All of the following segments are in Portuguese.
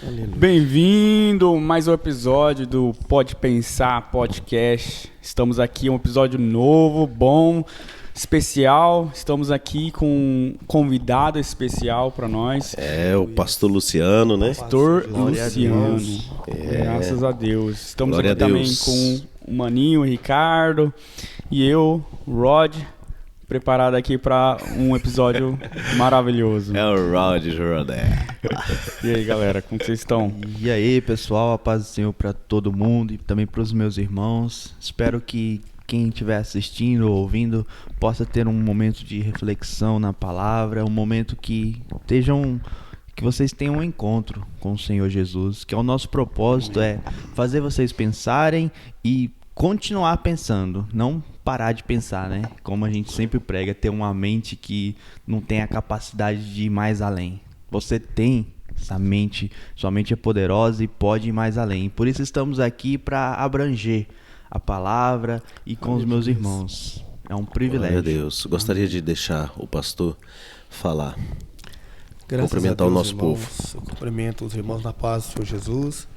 Aleluia. Bem-vindo a mais um episódio do Pode Pensar Podcast. Estamos aqui, um episódio novo, bom, especial. Estamos aqui com um convidado especial para nós. É, o pastor Luciano, né? Pastor Glória a Luciano. Deus. Graças a Deus. Estamos Glória aqui a também Deus. com o Maninho, o Ricardo e eu, o Rod, preparado aqui para um episódio maravilhoso. É o Rod Jordan. E aí, galera, como vocês estão? E aí, pessoal, a paz do Senhor para todo mundo e também para os meus irmãos. Espero que quem estiver assistindo ou ouvindo possa ter um momento de reflexão na palavra, um momento que vocês tenham um encontro com o Senhor Jesus, que é o nosso propósito, é fazer vocês pensarem e continuar pensando, não parar de pensar, né? Como a gente sempre prega, ter uma mente que não tem a capacidade de ir mais além. Você tem essa mente, sua mente é poderosa e pode ir mais além. Por isso estamos aqui para abranger a palavra e com os meus irmãos. É um privilégio. Glória a Deus. Gostaria de deixar o pastor falar. Graças Cumprimentar a o Deus, nosso irmãos. Eu cumprimento os irmãos na paz do Senhor Jesus.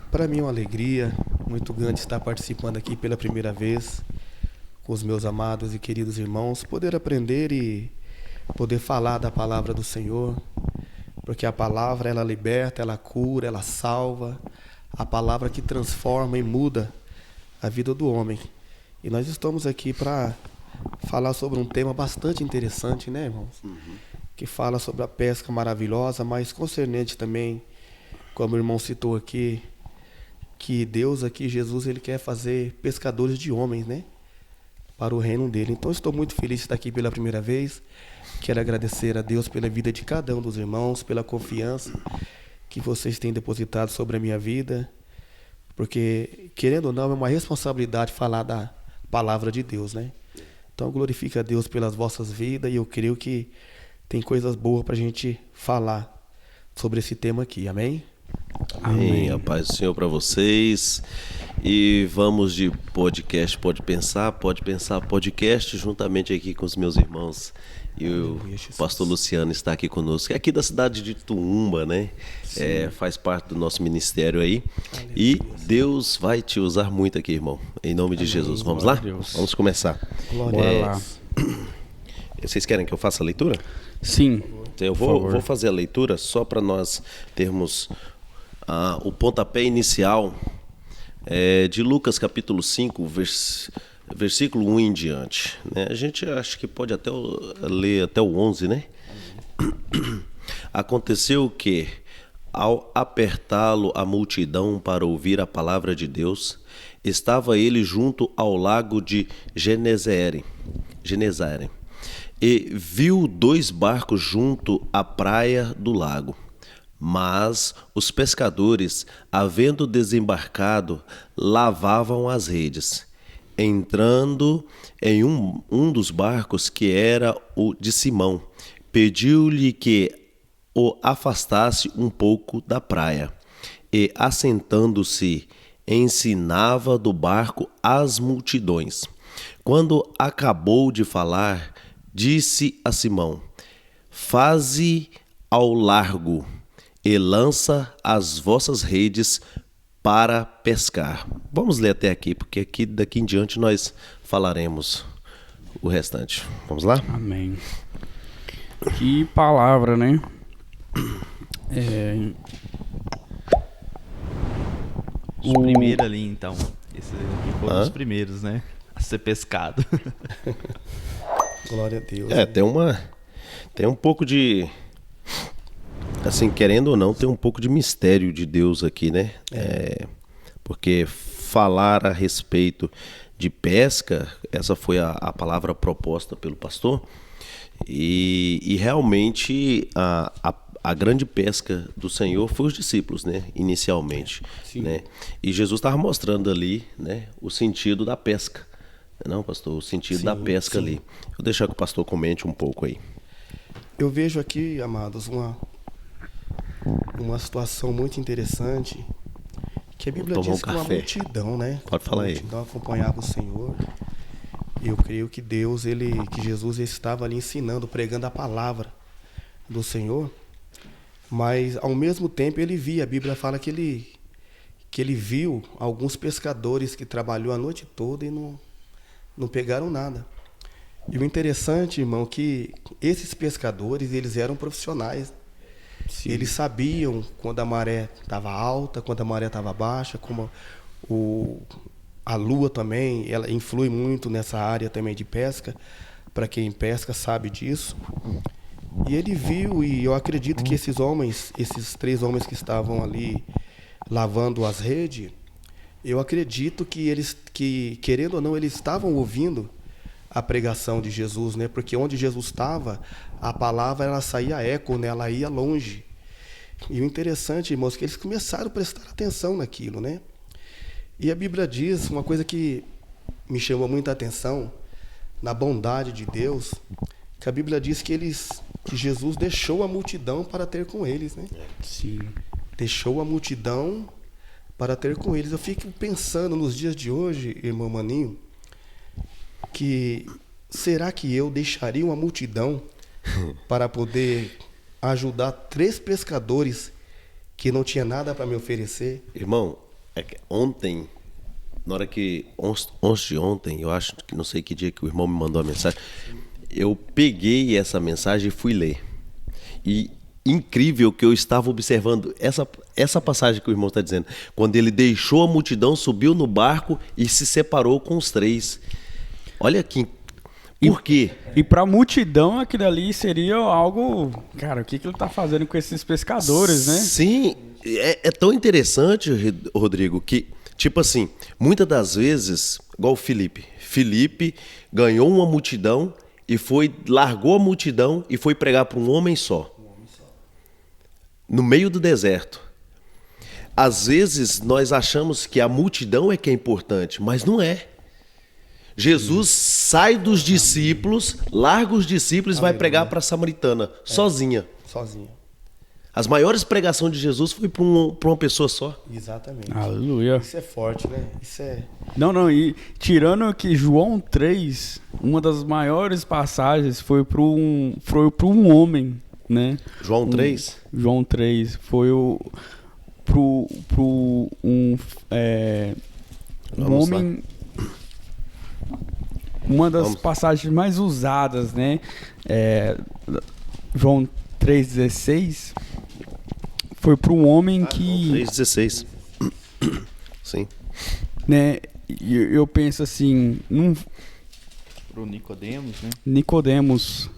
Para mim é uma alegria muito grande estar participando aqui pela primeira vez com os meus amados e queridos irmãos, poder aprender e poder falar da palavra do Senhor, porque a palavra ela liberta, ela cura, ela salva, a palavra que transforma e muda a vida do homem. E nós estamos aqui para falar sobre um tema bastante interessante, né, irmãos? Que fala sobre a pesca maravilhosa, mas concernente também, como o irmão citou aqui, que Deus aqui, Jesus, ele quer fazer pescadores de homens, né? Para o reino dele. Então, estou muito feliz de estar aqui pela primeira vez. Quero agradecer a Deus pela vida de cada um dos irmãos, pela confiança que vocês têm depositado sobre a minha vida, porque, querendo ou não, é uma responsabilidade falar da palavra de Deus, né? Então, glorifique a Deus pelas vossas vidas e eu creio que tem coisas boas para a gente falar sobre esse tema aqui, amém? Amém. A paz do Senhor para vocês. E vamos de podcast, Pode Pensar podcast, juntamente aqui com os meus irmãos. E o pastor Luciano está aqui conosco, é aqui da cidade de Tuumba, né? Faz parte do nosso ministério aí. E Deus vai te usar muito aqui, irmão. Em nome de Jesus. Vamos lá? Vamos começar. Bora lá. Vocês querem que eu faça a leitura? Sim. Então, eu vou fazer a leitura só para nós termos o pontapé inicial de Lucas capítulo 5, versículo 1 em diante, né? A gente acha que pode até ler até o 11, né? Aconteceu que, ao apertá-lo a multidão para ouvir a palavra de Deus, estava ele junto ao lago de Genezaré, e viu 2 barcos junto à praia do lago. Mas os pescadores, havendo desembarcado, lavavam as redes. Entrando em um dos barcos, que era o de Simão, pediu-lhe que o afastasse um pouco da praia. E, assentando-se, ensinava do barco as multidões. Quando acabou de falar, disse a Simão: faze ao largo e lança as vossas redes para pescar. Vamos ler até aqui, porque daqui em diante nós falaremos o restante. Vamos lá? Amém. Que palavra, né? Os primeiros ali, então. Esses aqui foram os primeiros, né? A ser pescado. Glória a Deus. Tem um pouco de... Assim, querendo ou não, tem um pouco de mistério de Deus aqui, né? Porque falar a respeito de pesca, essa foi a palavra proposta pelo pastor, e realmente a grande pesca do Senhor foi os discípulos, né? Inicialmente, né? E Jesus estava mostrando ali, né, o sentido da pesca. Não, pastor? O sentido da pesca ali. Vou deixar que o pastor comente um pouco aí. Eu vejo aqui, amados, uma situação muito interessante, que a Bíblia diz que uma multidão, né? Pode falar aí. A multidão acompanhava o Senhor. Eu creio que que Jesus estava ali ensinando, pregando a palavra do Senhor. Mas, ao mesmo tempo, ele via, a Bíblia fala que ele viu alguns pescadores que trabalhou a noite toda e não pegaram nada. E o interessante, irmão, que esses pescadores, eles eram profissionais. Sim. Eles sabiam quando a maré estava alta, quando a maré estava baixa, como a lua também, ela influi muito nessa área também de pesca. Para quem pesca sabe disso. E ele viu, e eu acredito que esses 3 homens que estavam ali lavando as redes, eu acredito que eles, querendo ou não, eles estavam ouvindo a pregação de Jesus, né? Porque onde Jesus estava, a palavra ela saía eco, né? Ela ia longe. E o interessante, irmãos, é que eles começaram a prestar atenção naquilo, né? E a Bíblia diz uma coisa que me chamou muita atenção, na bondade de Deus, que a Bíblia diz que Jesus deixou a multidão para ter com eles, né? Sim. Deixou a multidão para ter com eles. Eu fico pensando nos dias de hoje, irmão Maninho, que será que eu deixaria uma multidão para poder ajudar 3 pescadores que não tinha nada para me oferecer? Irmão, ontem, na hora que ontem, eu acho que não sei que dia que o irmão me mandou a mensagem, eu peguei essa mensagem e fui ler. E incrível que eu estava observando essa passagem que o irmão está dizendo. Quando ele deixou a multidão, subiu no barco e se separou com os 3. Olha aqui. Por quê? E para a multidão aquilo ali seria algo... Cara, o que ele está fazendo com esses pescadores, né? Sim, é tão interessante, Rodrigo, que tipo assim, muitas das vezes, igual o Felipe. Felipe ganhou uma multidão e largou a multidão e foi pregar para um homem só. No meio do deserto. Às vezes nós achamos que a multidão é que é importante, mas não é. Jesus sai dos discípulos, larga os discípulos e vai pregar para a samaritana, sozinha. Sozinha. As maiores pregações de Jesus foi para uma pessoa só. Exatamente. Aleluia. Isso é forte, né? Isso é... Não, e tirando que João 3, uma das maiores passagens foi para um homem, né? João 3? João 3 foi um Vamos homem... Uma das passagens mais usadas, né? João 3,16 foi para um homem que... 3,16. Sim. Né, eu penso assim... Pro Nicodemos, né? Nicodemos...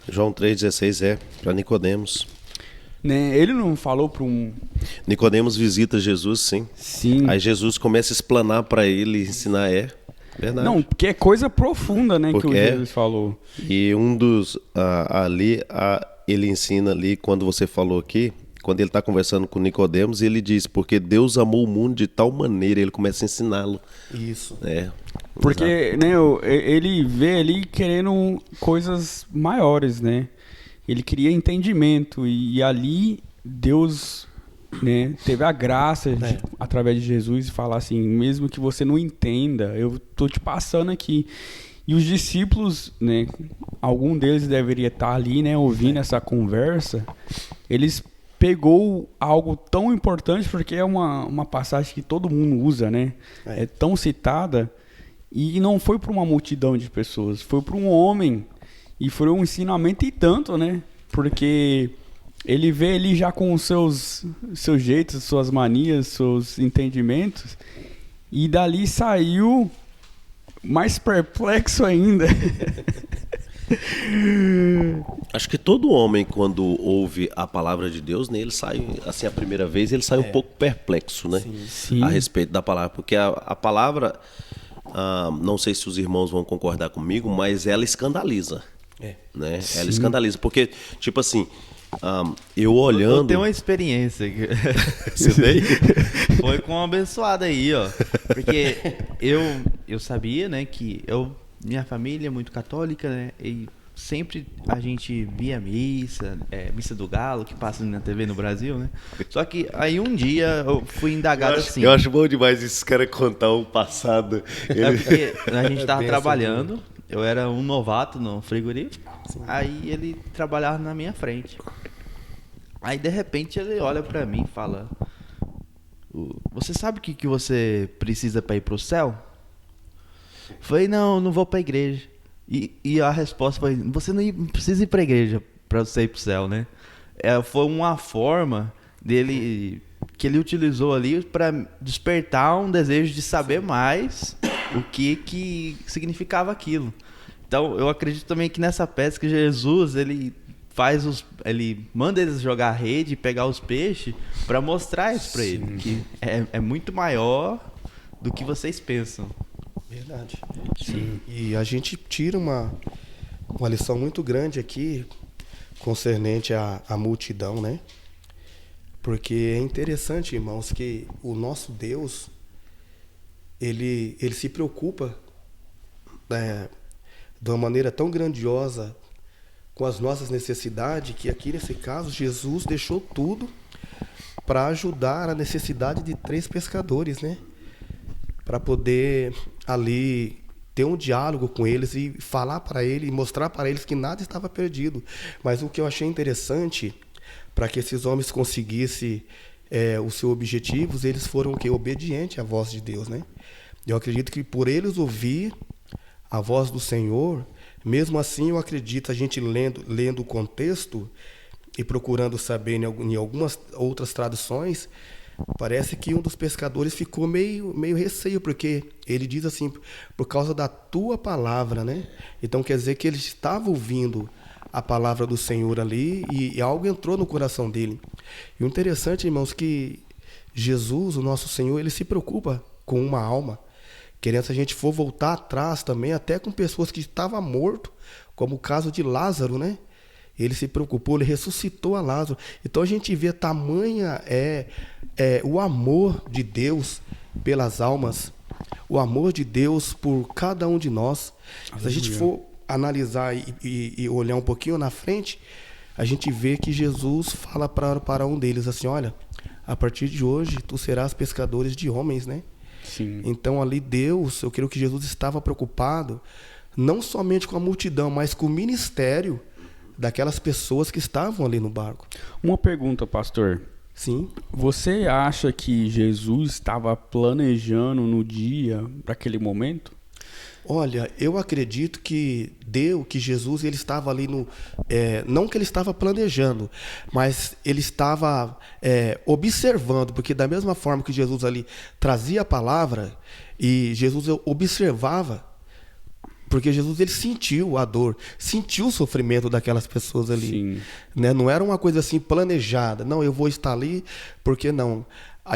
João 3,16 é para Nicodemos. Né, ele não falou para um... Nicodemos visita Jesus, sim. Sim. Aí Jesus começa a explanar para ele, ensinar, verdade. Não, porque é coisa profunda, né, Porque que o Jesus falou. E ele ensina ali, quando você falou aqui, quando ele está conversando com Nicodemos, ele diz, porque Deus amou o mundo de tal maneira, ele começa a ensiná-lo. Isso. Porque, né, ele vê ali querendo coisas maiores, né? Ele queria entendimento e ali Deus, né, teve a graça de, através de Jesus, falar assim, mesmo que você não entenda, eu tô te passando aqui. E os discípulos, né, algum deles deveria estar ali, né, ouvindo essa conversa. Eles pegou algo tão importante, porque é uma passagem que todo mundo usa, né? É tão citada, e não foi para uma multidão de pessoas, foi para um homem, e foi um ensinamento e tanto, né? Porque ele vê ali já com os seus jeitos, suas manias, seus entendimentos, e dali saiu mais perplexo ainda. Acho que todo homem, quando ouve a palavra de Deus, né, ele sai, assim, a primeira vez, ele sai um pouco perplexo, né? Sim. A respeito da palavra. Porque a palavra, não sei se os irmãos vão concordar comigo, mas ela escandaliza. Né? Ela escandaliza. Porque, tipo assim, eu olhando... Eu tenho uma experiência. Você tem? Foi com uma abençoada aí, ó. Porque eu sabia, né, que minha família é muito católica, né, e sempre a gente via missa do Galo, que passa na TV no Brasil, né. Só que aí um dia eu fui indagado assim. Eu acho bom demais esses caras contar o passado. Porque a gente tava trabalhando, eu era um novato no frigorífico, aí ele trabalhava na minha frente. Aí de repente ele olha pra mim e fala: Você sabe o que você precisa pra ir pro céu? Eu falei: Não vou pra igreja. E a resposta foi: Você não precisa ir pra igreja pra você ir pro céu, né? Foi uma forma dele que ele utilizou ali pra despertar um desejo de saber mais o que significava aquilo. Então eu acredito também que nessa pesca Jesus ele manda eles jogar a rede e pegar os peixes para mostrar isso para ele, que é muito maior do que vocês pensam. Verdade. Sim. E a gente tira uma lição muito grande aqui concernente à multidão, né? Porque é interessante, irmãos, que o nosso Deus ele se preocupa de uma maneira tão grandiosa com as nossas necessidades, que aqui nesse caso Jesus deixou tudo para ajudar a necessidade de 3 pescadores, né? Para poder ali ter um diálogo com eles e falar para eles, mostrar para eles que nada estava perdido. Mas o que eu achei interessante, para que esses homens conseguissem os seus objetivos, eles foram obedientes à voz de Deus, né? Eu acredito que por eles ouvir a voz do Senhor, mesmo assim, eu acredito, a gente lendo o contexto e procurando saber em algumas outras traduções, parece que um dos pescadores ficou meio receio, porque ele diz assim, por causa da tua palavra, né? Então quer dizer que ele estava ouvindo a palavra do Senhor ali e algo entrou no coração dele. E o interessante, irmãos, que Jesus, o nosso Senhor, ele se preocupa com uma alma. Querendo, se a gente for voltar atrás também, até com pessoas que estavam mortas, como o caso de Lázaro, né? Ele se preocupou, ele ressuscitou a Lázaro. Então a gente vê tamanha o amor de Deus pelas almas, o amor de Deus por cada um de nós. Aleluia. Se a gente for analisar e olhar um pouquinho na frente, a gente vê que Jesus fala para um deles assim: olha, a partir de hoje tu serás pescadores de homens, né? Sim. Então ali Deus, eu creio que Jesus estava preocupado não somente com a multidão, mas com o ministério daquelas pessoas que estavam ali no barco. Uma pergunta, pastor. Sim. Você acha que Jesus estava planejando no dia para aquele momento? Olha, eu acredito que Jesus ele estava ali não que ele estava planejando, mas ele estava observando, porque da mesma forma que Jesus ali trazia a palavra e Jesus observava, porque Jesus ele sentiu a dor, sentiu o sofrimento daquelas pessoas ali. Sim. Né? Não era uma coisa assim planejada, não, eu vou estar ali, porque não.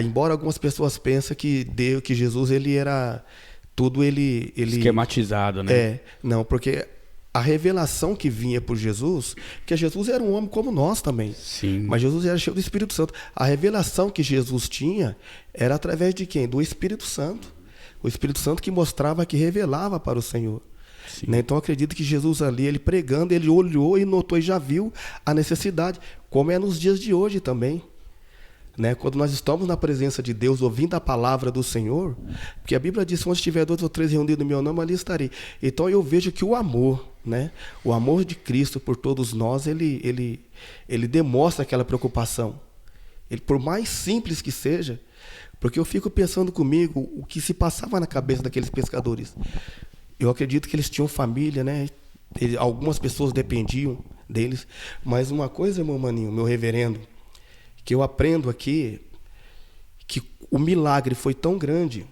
Embora algumas pessoas pensem que Jesus ele era tudo ele esquematizado, né? Não, porque a revelação que vinha por Jesus, que Jesus era um homem como nós também. Sim. Mas Jesus era cheio do Espírito Santo. A revelação que Jesus tinha era através de quem? Do Espírito Santo. O Espírito Santo que mostrava, que revelava para o Senhor. Né? Então eu acredito que Jesus ali, ele pregando, ele olhou e notou e já viu a necessidade, como é nos dias de hoje também. Né? Quando nós estamos na presença de Deus, ouvindo a palavra do Senhor, porque a Bíblia diz: onde estiver 2 ou 3 reunidos no meu nome, ali estarei. Então eu vejo que o amor, né? O amor de Cristo por todos nós, ele demonstra aquela preocupação. Ele, por mais simples que seja, porque eu fico pensando comigo o que se passava na cabeça daqueles pescadores. Eu acredito que eles tinham família, né? Algumas pessoas dependiam deles. Mas uma coisa, meu maninho, meu reverendo, que eu aprendo aqui, que o milagre foi tão grande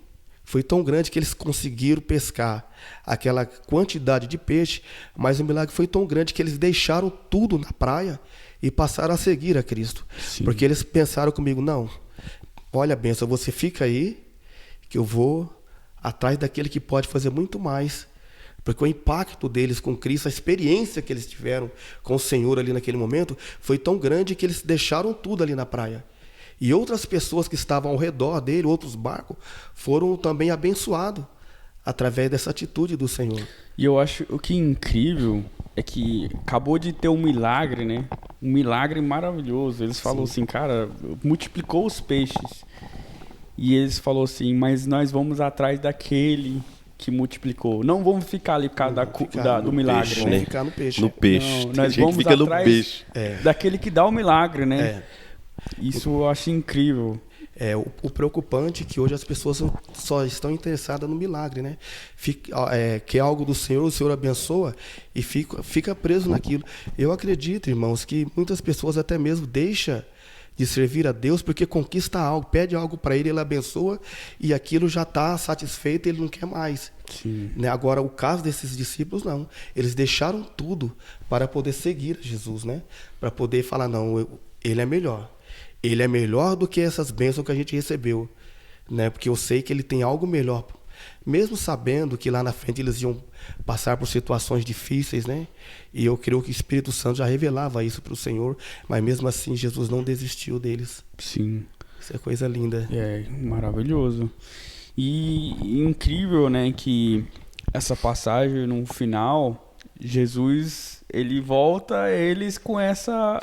que eles conseguiram pescar aquela quantidade de peixe, mas o milagre foi tão grande que eles deixaram tudo na praia e passaram a seguir a Cristo. Sim. Porque eles pensaram comigo: não, olha, benção, você fica aí, que eu vou atrás daquele que pode fazer muito mais. Porque o impacto deles com Cristo, a experiência que eles tiveram com o Senhor ali naquele momento, foi tão grande que eles deixaram tudo ali na praia. E outras pessoas que estavam ao redor dele, outros barcos, foram também abençoados através dessa atitude do Senhor. E eu acho o que é incrível é que acabou de ter um milagre, né? Um milagre maravilhoso. Eles falaram assim, cara, multiplicou os peixes. E eles falaram assim, mas nós vamos atrás daquele que multiplicou. Não vamos ficar ali por causa do milagre, peixe, né? né? Ficar no peixe. No peixe. Não, Tem nós gente que vamos fica no atrás peixe. daquele que dá o milagre, né? É. Isso eu acho incrível. O preocupante é que hoje as pessoas só estão interessadas no milagre, né? Quer algo do Senhor, o Senhor abençoa e fica preso naquilo. Eu acredito, irmãos, que muitas pessoas até mesmo deixam de servir a Deus porque conquista algo, pede algo para Ele, Ele abençoa e aquilo já está satisfeito, Ele não quer mais. Sim. Né? Agora, o caso desses discípulos, não. Eles deixaram tudo para poder seguir a Jesus, né? Para poder falar, não, Ele é melhor. Ele é melhor do que essas bênçãos que a gente recebeu, né? Porque eu sei que ele tem algo melhor. Mesmo sabendo que lá na frente eles iam passar por situações difíceis, né? E eu creio que o Espírito Santo já revelava isso para o Senhor, mas mesmo assim Jesus não desistiu deles. Sim. Isso é coisa linda. É maravilhoso. E incrível, né, que essa passagem no final, Jesus, ele volta a eles com essa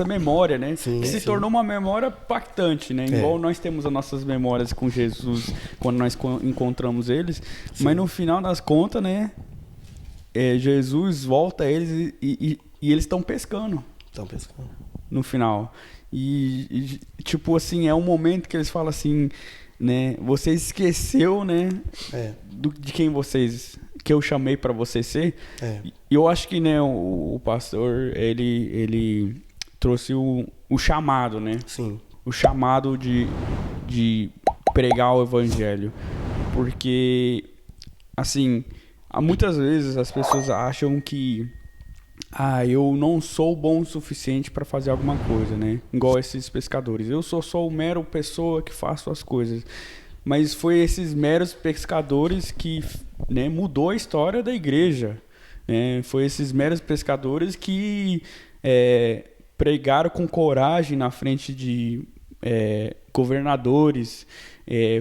memória, né? Sim, que se sim. tornou uma memória impactante, né? Igual nós temos as nossas memórias com Jesus quando nós encontramos eles, mas no final das contas, né, Jesus volta a eles e eles estão pescando Estão pescando. no final. E tipo assim, é um momento que eles falam assim, né? Você esqueceu, né? De quem que eu chamei para você ser. E eu acho que, né, o pastor, ele trouxe o chamado, né? Sim. O chamado de pregar o evangelho. Porque, assim, muitas vezes as pessoas acham que eu não sou bom o suficiente para fazer alguma coisa, né? Igual esses pescadores. Eu sou só o mero pessoa que faço as coisas. Mas foi esses meros pescadores que, né, mudou a história da igreja. Né? Foi esses meros pescadores que pregaram com coragem na frente de governadores,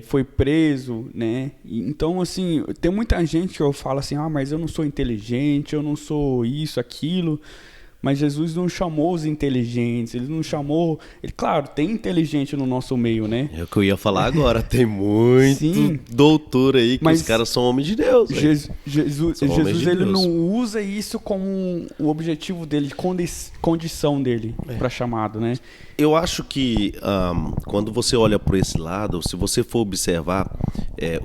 foi preso, né? Então, assim, tem muita gente que eu falo assim, mas eu não sou inteligente, eu não sou isso, aquilo. Mas Jesus não chamou os inteligentes, ele não chamou... Claro, tem inteligente no nosso meio, né? É o que eu ia falar agora, tem muito Sim. doutor aí que Mas os caras são homens de Deus. Jesus São homens de ele Deus. não usa isso como o objetivo dele, condição dele para chamado, né? Eu acho que quando você olha por esse lado, se você for observar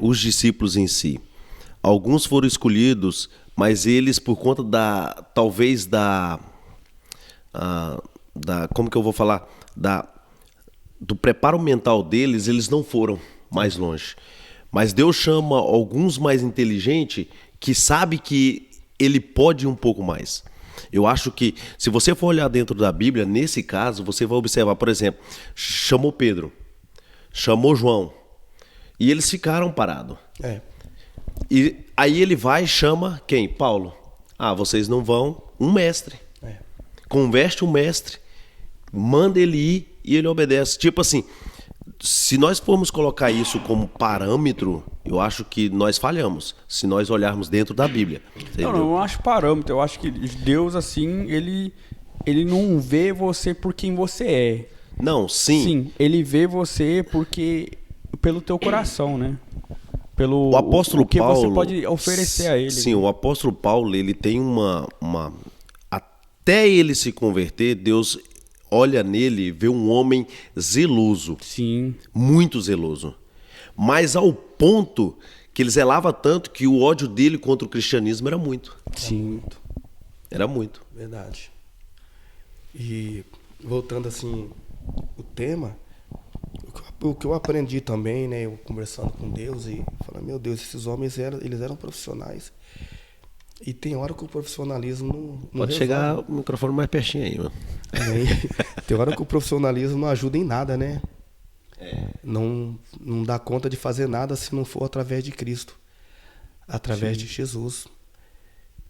os discípulos em si, alguns foram escolhidos, mas eles por conta talvez como que eu vou falar, do preparo mental deles, eles não foram mais longe. Mas Deus chama alguns mais inteligentes que sabe que ele pode ir um pouco mais. Eu acho que, se você for olhar dentro da Bíblia, nesse caso, você vai observar, por exemplo, chamou Pedro, chamou João, e eles ficaram parados. E aí ele vai e chama quem? Paulo. Vocês não vão? Um mestre. Converte um mestre, manda ele ir e ele obedece. Tipo assim, se nós formos colocar isso como parâmetro, eu acho que nós falhamos, se nós olharmos dentro da Bíblia. Não, eu não acho parâmetro. Eu acho que Deus, assim, ele não vê você por quem você é. Não, sim. Sim, ele vê você pelo teu coração, né? Pelo o apóstolo o que Paulo, você pode oferecer a ele. Sim, o apóstolo Paulo, ele tem até ele se converter, Deus olha nele e vê um homem zeloso. Sim. Muito zeloso. Mas ao ponto que ele zelava tanto que o ódio dele contra o cristianismo era muito. Sim. Era muito. Verdade. E voltando assim, o tema, o que eu aprendi também, né, eu conversando com Deus e falando, meu Deus, esses homens eles eram profissionais. E tem hora que o profissionalismo não Pode chegar o microfone mais pertinho aí, mano. Tem hora que o profissionalismo não ajuda em nada, né? Não dá conta de fazer nada se não for através de Cristo, através de Jesus.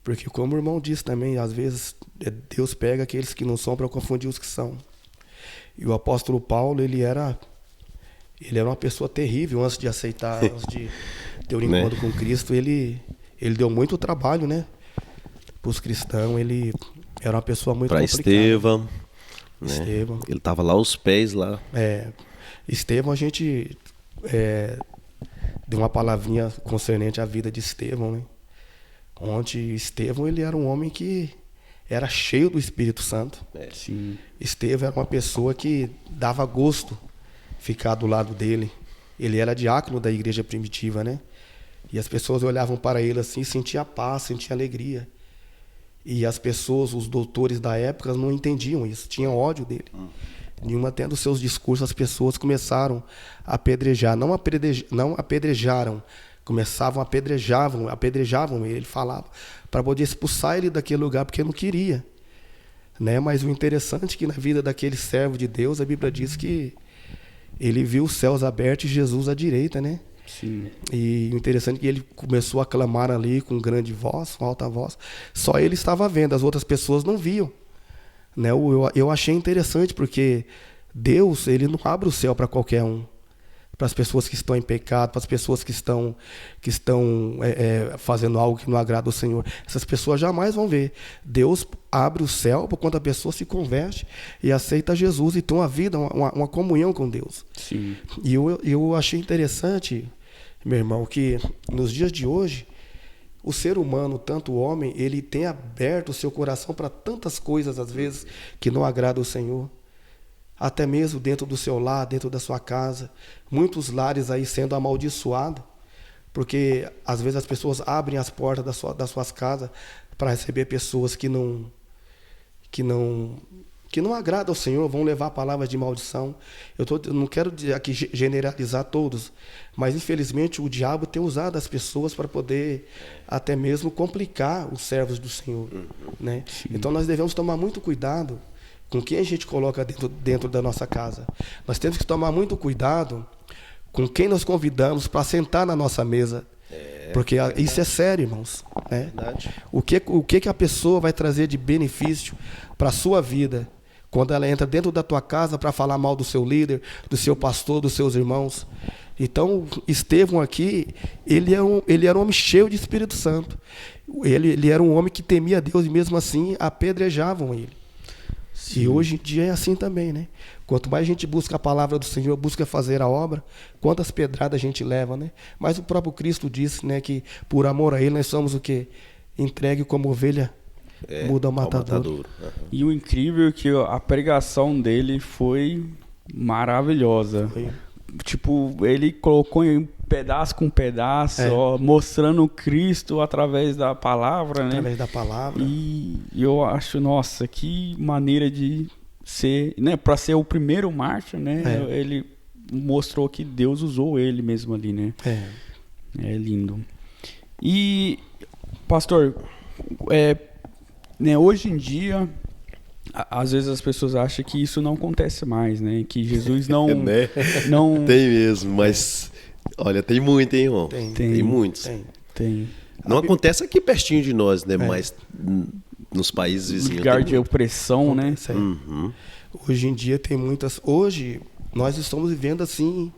Porque como o irmão disse também, às vezes Deus pega aqueles que não são para confundir os que são. E o apóstolo Paulo, ele era uma pessoa terrível antes de aceitar, antes de ter um encontro com Cristo. Ele deu muito trabalho, né? Para os cristãos, ele era uma pessoa muito complicada. Para Estevão, né? Estevão. Ele estava lá aos pés lá. Estevão, a gente deu uma palavrinha concernente à vida de Estevão, né? Onde Estevão, ele era um homem que era cheio do Espírito Santo. Sim. Estevão era uma pessoa que dava gosto ficar do lado dele. Ele era diácono da igreja primitiva, né? E as pessoas olhavam para ele assim, sentiam paz, sentiam alegria. E as pessoas, os doutores da época, não entendiam isso, tinham ódio dele. Nenhuma tendo seus discursos, as pessoas começaram a apedrejar, não apedrejaram, apedrejavam ele, falava, para poder expulsar ele daquele lugar, porque não queria. Né? Mas o interessante é que na vida daquele servo de Deus, a Bíblia diz que ele viu os céus abertos e Jesus à direita, né? Sim. E o interessante é que ele começou a clamar ali com grande voz, com alta voz. Só ele estava vendo, as outras pessoas não viam. Né? Eu achei interessante porque Deus, ele não abre o céu para qualquer um. Para as pessoas que estão em pecado, para as pessoas que estão fazendo algo que não agrada ao Senhor. Essas pessoas jamais vão ver. Deus abre o céu para quando a pessoa se converte e aceita Jesus e tem uma vida, uma comunhão com Deus. Sim. E eu achei interessante, meu irmão, que nos dias de hoje, o ser humano, tanto o homem, ele tem aberto o seu coração para tantas coisas, às vezes, que não agradam ao Senhor. Até mesmo dentro do seu lar, dentro da sua casa. Muitos lares aí sendo amaldiçoados, porque às vezes as pessoas abrem as portas das suas casas para receber pessoas que não agradam ao Senhor, vão levar palavras de maldição. Eu não quero aqui generalizar todos, mas infelizmente o diabo tem usado as pessoas para poder até mesmo complicar os servos do Senhor. Né? Então nós devemos tomar muito cuidado com quem a gente coloca dentro da nossa casa. Nós temos que tomar muito cuidado com quem nós convidamos para sentar na nossa mesa. Porque isso é sério, irmãos. Né? O que a pessoa vai trazer de benefício para a sua vida quando ela entra dentro da tua casa para falar mal do seu líder, do seu pastor, dos seus irmãos. Então, Estevão aqui, ele era um homem cheio de Espírito Santo. Ele era um homem que temia Deus e mesmo assim apedrejavam ele. Sim. E hoje em dia é assim também, né? Quanto mais a gente busca a palavra do Senhor, busca fazer a obra, quantas pedradas a gente leva, né? Mas o próprio Cristo disse, né, que por amor a Ele nós somos o quê? Entregue como ovelha muda ao matador. E o incrível é que a pregação dele foi maravilhosa. Foi. Tipo, ele colocou em pedaço com pedaço, ó, mostrando Cristo através da palavra, né? Através da palavra. E eu acho, nossa, que maneira de ser, né? Para ser o primeiro mártir, né? Ele mostrou que Deus usou ele mesmo ali, né? É lindo. E, pastor, né, hoje em dia, às vezes as pessoas acham que isso não acontece mais, né? Que Jesus não... né? não... Tem mesmo, mas... Olha, tem muito, hein, irmão? Tem muitos. Tem. Não acontece aqui pertinho de nós, né? Mas nos países vizinhos. Lugar de opressão, né? Hoje em dia tem muitas... Hoje nós estamos vivendo assim,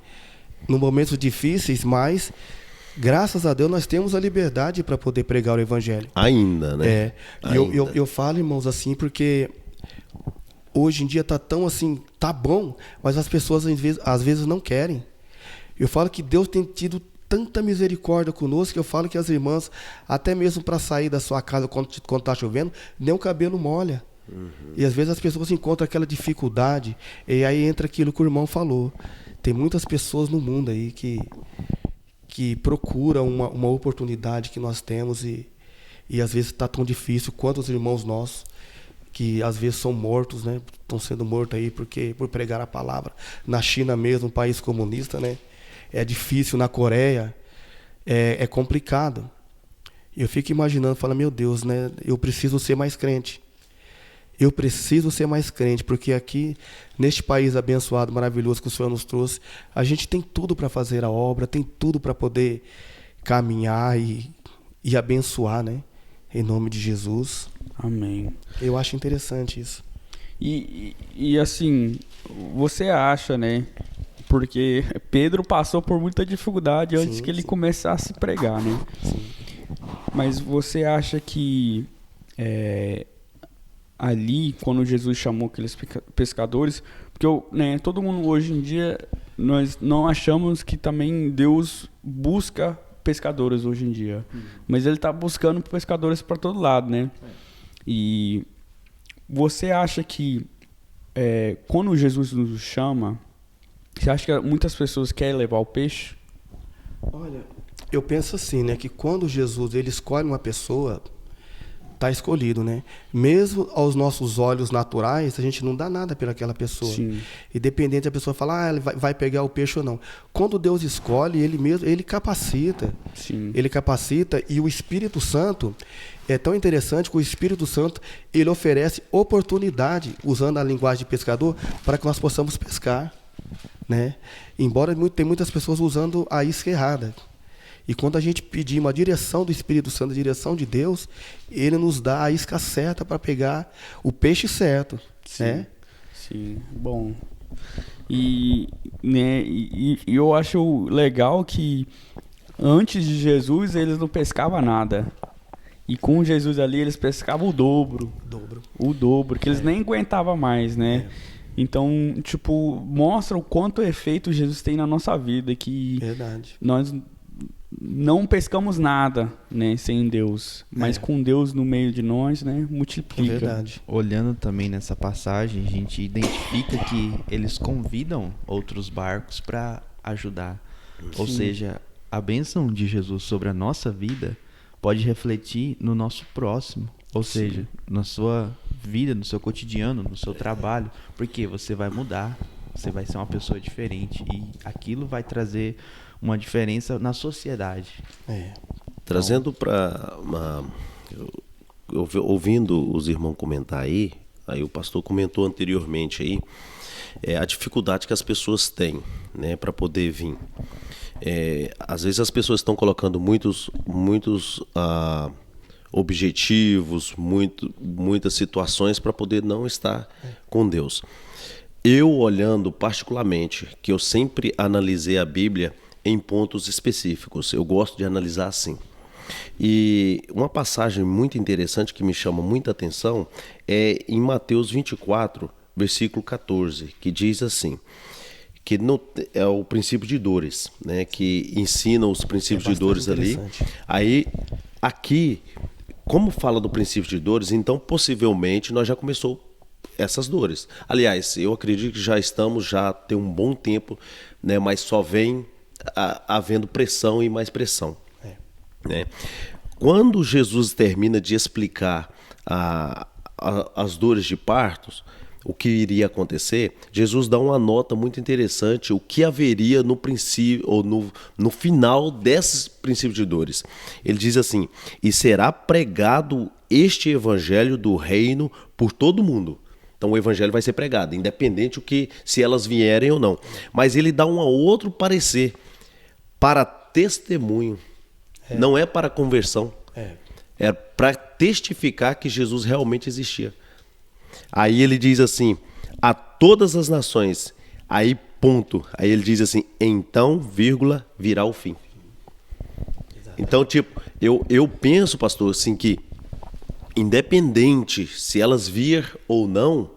em momentos difíceis, mas graças a Deus nós temos a liberdade para poder pregar o Evangelho. Ainda, né? Eu falo, irmãos, assim, porque hoje em dia está tão assim, tá bom, mas as pessoas às vezes não querem. Eu falo que Deus tem tido tanta misericórdia conosco que eu falo que as irmãs, até mesmo para sair da sua casa quando está chovendo, nem o cabelo molha. E às vezes as pessoas encontram aquela dificuldade e aí entra aquilo que o irmão falou. Tem muitas pessoas no mundo aí que procuram uma oportunidade que nós temos e às vezes está tão difícil. Quantos irmãos nossos que às vezes são mortos, né? Estão sendo mortos aí por pregar a palavra. Na China mesmo, um país comunista, né? É difícil, na Coreia é complicado. Eu fico imaginando, falo, meu Deus, né? Eu preciso ser mais crente. Eu preciso ser mais crente, porque aqui, neste país abençoado, maravilhoso que o Senhor nos trouxe, a gente tem tudo para fazer a obra, tem tudo para poder caminhar e abençoar, né? Em nome de Jesus. Amém. Eu acho interessante isso. E assim, você acha, né? Porque Pedro passou por muita dificuldade antes que ele começasse a pregar, né? Sim. Mas você acha que ali, quando Jesus chamou aqueles pescadores, porque né, todo mundo hoje em dia nós não achamos que também Deus busca pescadores hoje em dia. Mas ele está buscando pescadores para todo lado, né? E você acha que quando Jesus nos chama, você acha que muitas pessoas querem levar o peixe? Olha, eu penso assim, né, que quando Jesus ele escolhe uma pessoa, tá escolhido, né? Mesmo aos nossos olhos naturais, a gente não dá nada pelaquela pessoa. Sim. Independente da pessoa falar, ele vai pegar o peixe ou não. Quando Deus escolhe, ele mesmo, ele capacita. Sim. Ele capacita, e o Espírito Santo é tão interessante que o Espírito Santo ele oferece oportunidade, usando a linguagem de pescador, para que nós possamos pescar, né? Embora tem muitas pessoas usando a isca errada. E quando a gente pedir uma direção do Espírito Santo, a direção de Deus, ele nos dá a isca certa para pegar o peixe certo. Sim. Né? Sim, bom. E eu acho legal que antes de Jesus eles não pescavam nada. E com Jesus ali eles pescavam o dobro. O dobro, que eles nem aguentavam mais, né? Então, tipo, mostra o quanto efeito Jesus tem na nossa vida, que Verdade. nós não pescamos nada, né, sem Deus, mas com Deus no meio de nós, né, multiplica. Verdade. Olhando também nessa passagem, a gente identifica que eles convidam outros barcos para ajudar. Ou seja, a bênção de Jesus sobre a nossa vida pode refletir no nosso próximo. Ou seja, na sua vida, no seu cotidiano, no seu trabalho. Porque você vai mudar, você vai ser uma pessoa diferente. E aquilo vai trazer uma diferença na sociedade. Trazendo para ouvindo os irmãos comentar aí o pastor comentou anteriormente aí, a dificuldade que as pessoas têm, né, para poder vir. Às vezes as pessoas estão colocando muitos objetivos, muitas situações para poder não estar com Deus. Eu, olhando particularmente, que eu sempre analisei a Bíblia em pontos específicos, eu gosto de analisar assim. E uma passagem muito interessante que me chama muita atenção é em Mateus 24, versículo 14, que diz assim, que é o princípio de dores, né, que ensina os princípios de dores ali. Aí, aqui, como fala do princípio de dores, então possivelmente nós já começou essas dores. Aliás, eu acredito que já tem um bom tempo, né, mas só vem havendo pressão e mais pressão. Né? Quando Jesus termina de explicar as dores de partos, o que iria acontecer, Jesus dá uma nota muito interessante, o que haveria no princípio ou no final desses princípios de dores. Ele diz assim: e será pregado este evangelho do reino por todo mundo. Então o evangelho vai ser pregado, independente se elas vierem ou não. Mas ele dá um outro parecer, para testemunho, não é para conversão, é para testificar que Jesus realmente existia. Aí ele diz assim, a todas as nações, aí ponto, aí ele diz assim, então, vírgula, virá o fim. Então, tipo, eu penso, pastor, assim, que independente se elas vir ou não,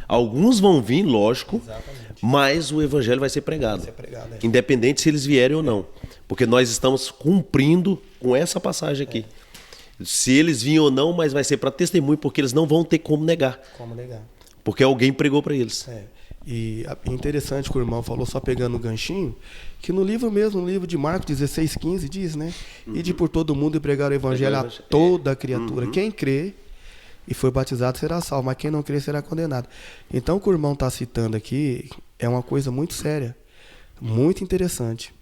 alguns vão vir, lógico, mas o evangelho vai ser pregado. Independente se eles vierem ou não. Porque nós estamos cumprindo com essa passagem aqui. Se eles virem ou não, mas vai ser para testemunho, porque eles não vão ter como negar. Porque alguém pregou para eles. E é interessante que o irmão falou, só pegando o ganchinho, que no livro mesmo, no livro de Marcos 16:15, diz, né? Ide por todo mundo e pregar o evangelho a toda criatura. Quem crê e foi batizado será salvo, mas quem não crê será condenado. Então o que o irmão está citando aqui é uma coisa muito séria, muito interessante.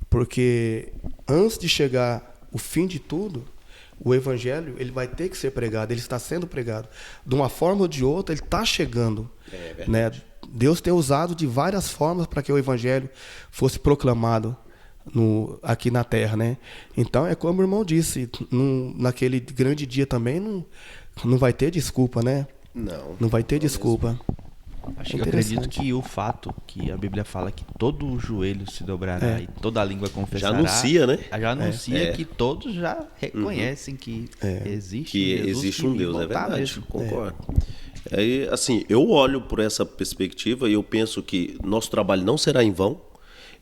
Porque antes de chegar o fim de tudo, o evangelho ele vai ter que ser pregado, ele está sendo pregado. De uma forma ou de outra, ele está chegando. Né? Deus tem usado de várias formas para que o evangelho fosse proclamado aqui na terra. Né? Então, é como o irmão disse, naquele grande dia também não vai ter desculpa, né? Não vai ter desculpa. Eu acredito que o fato que a Bíblia fala que todo o joelho se dobrará e toda a língua confessará. Já anuncia, né? Já anuncia que todos já reconhecem que existe que Jesus, existe que um Deus, é verdade. Mesmo. Concordo. Aí, assim, eu olho por essa perspectiva e eu penso que nosso trabalho não será em vão,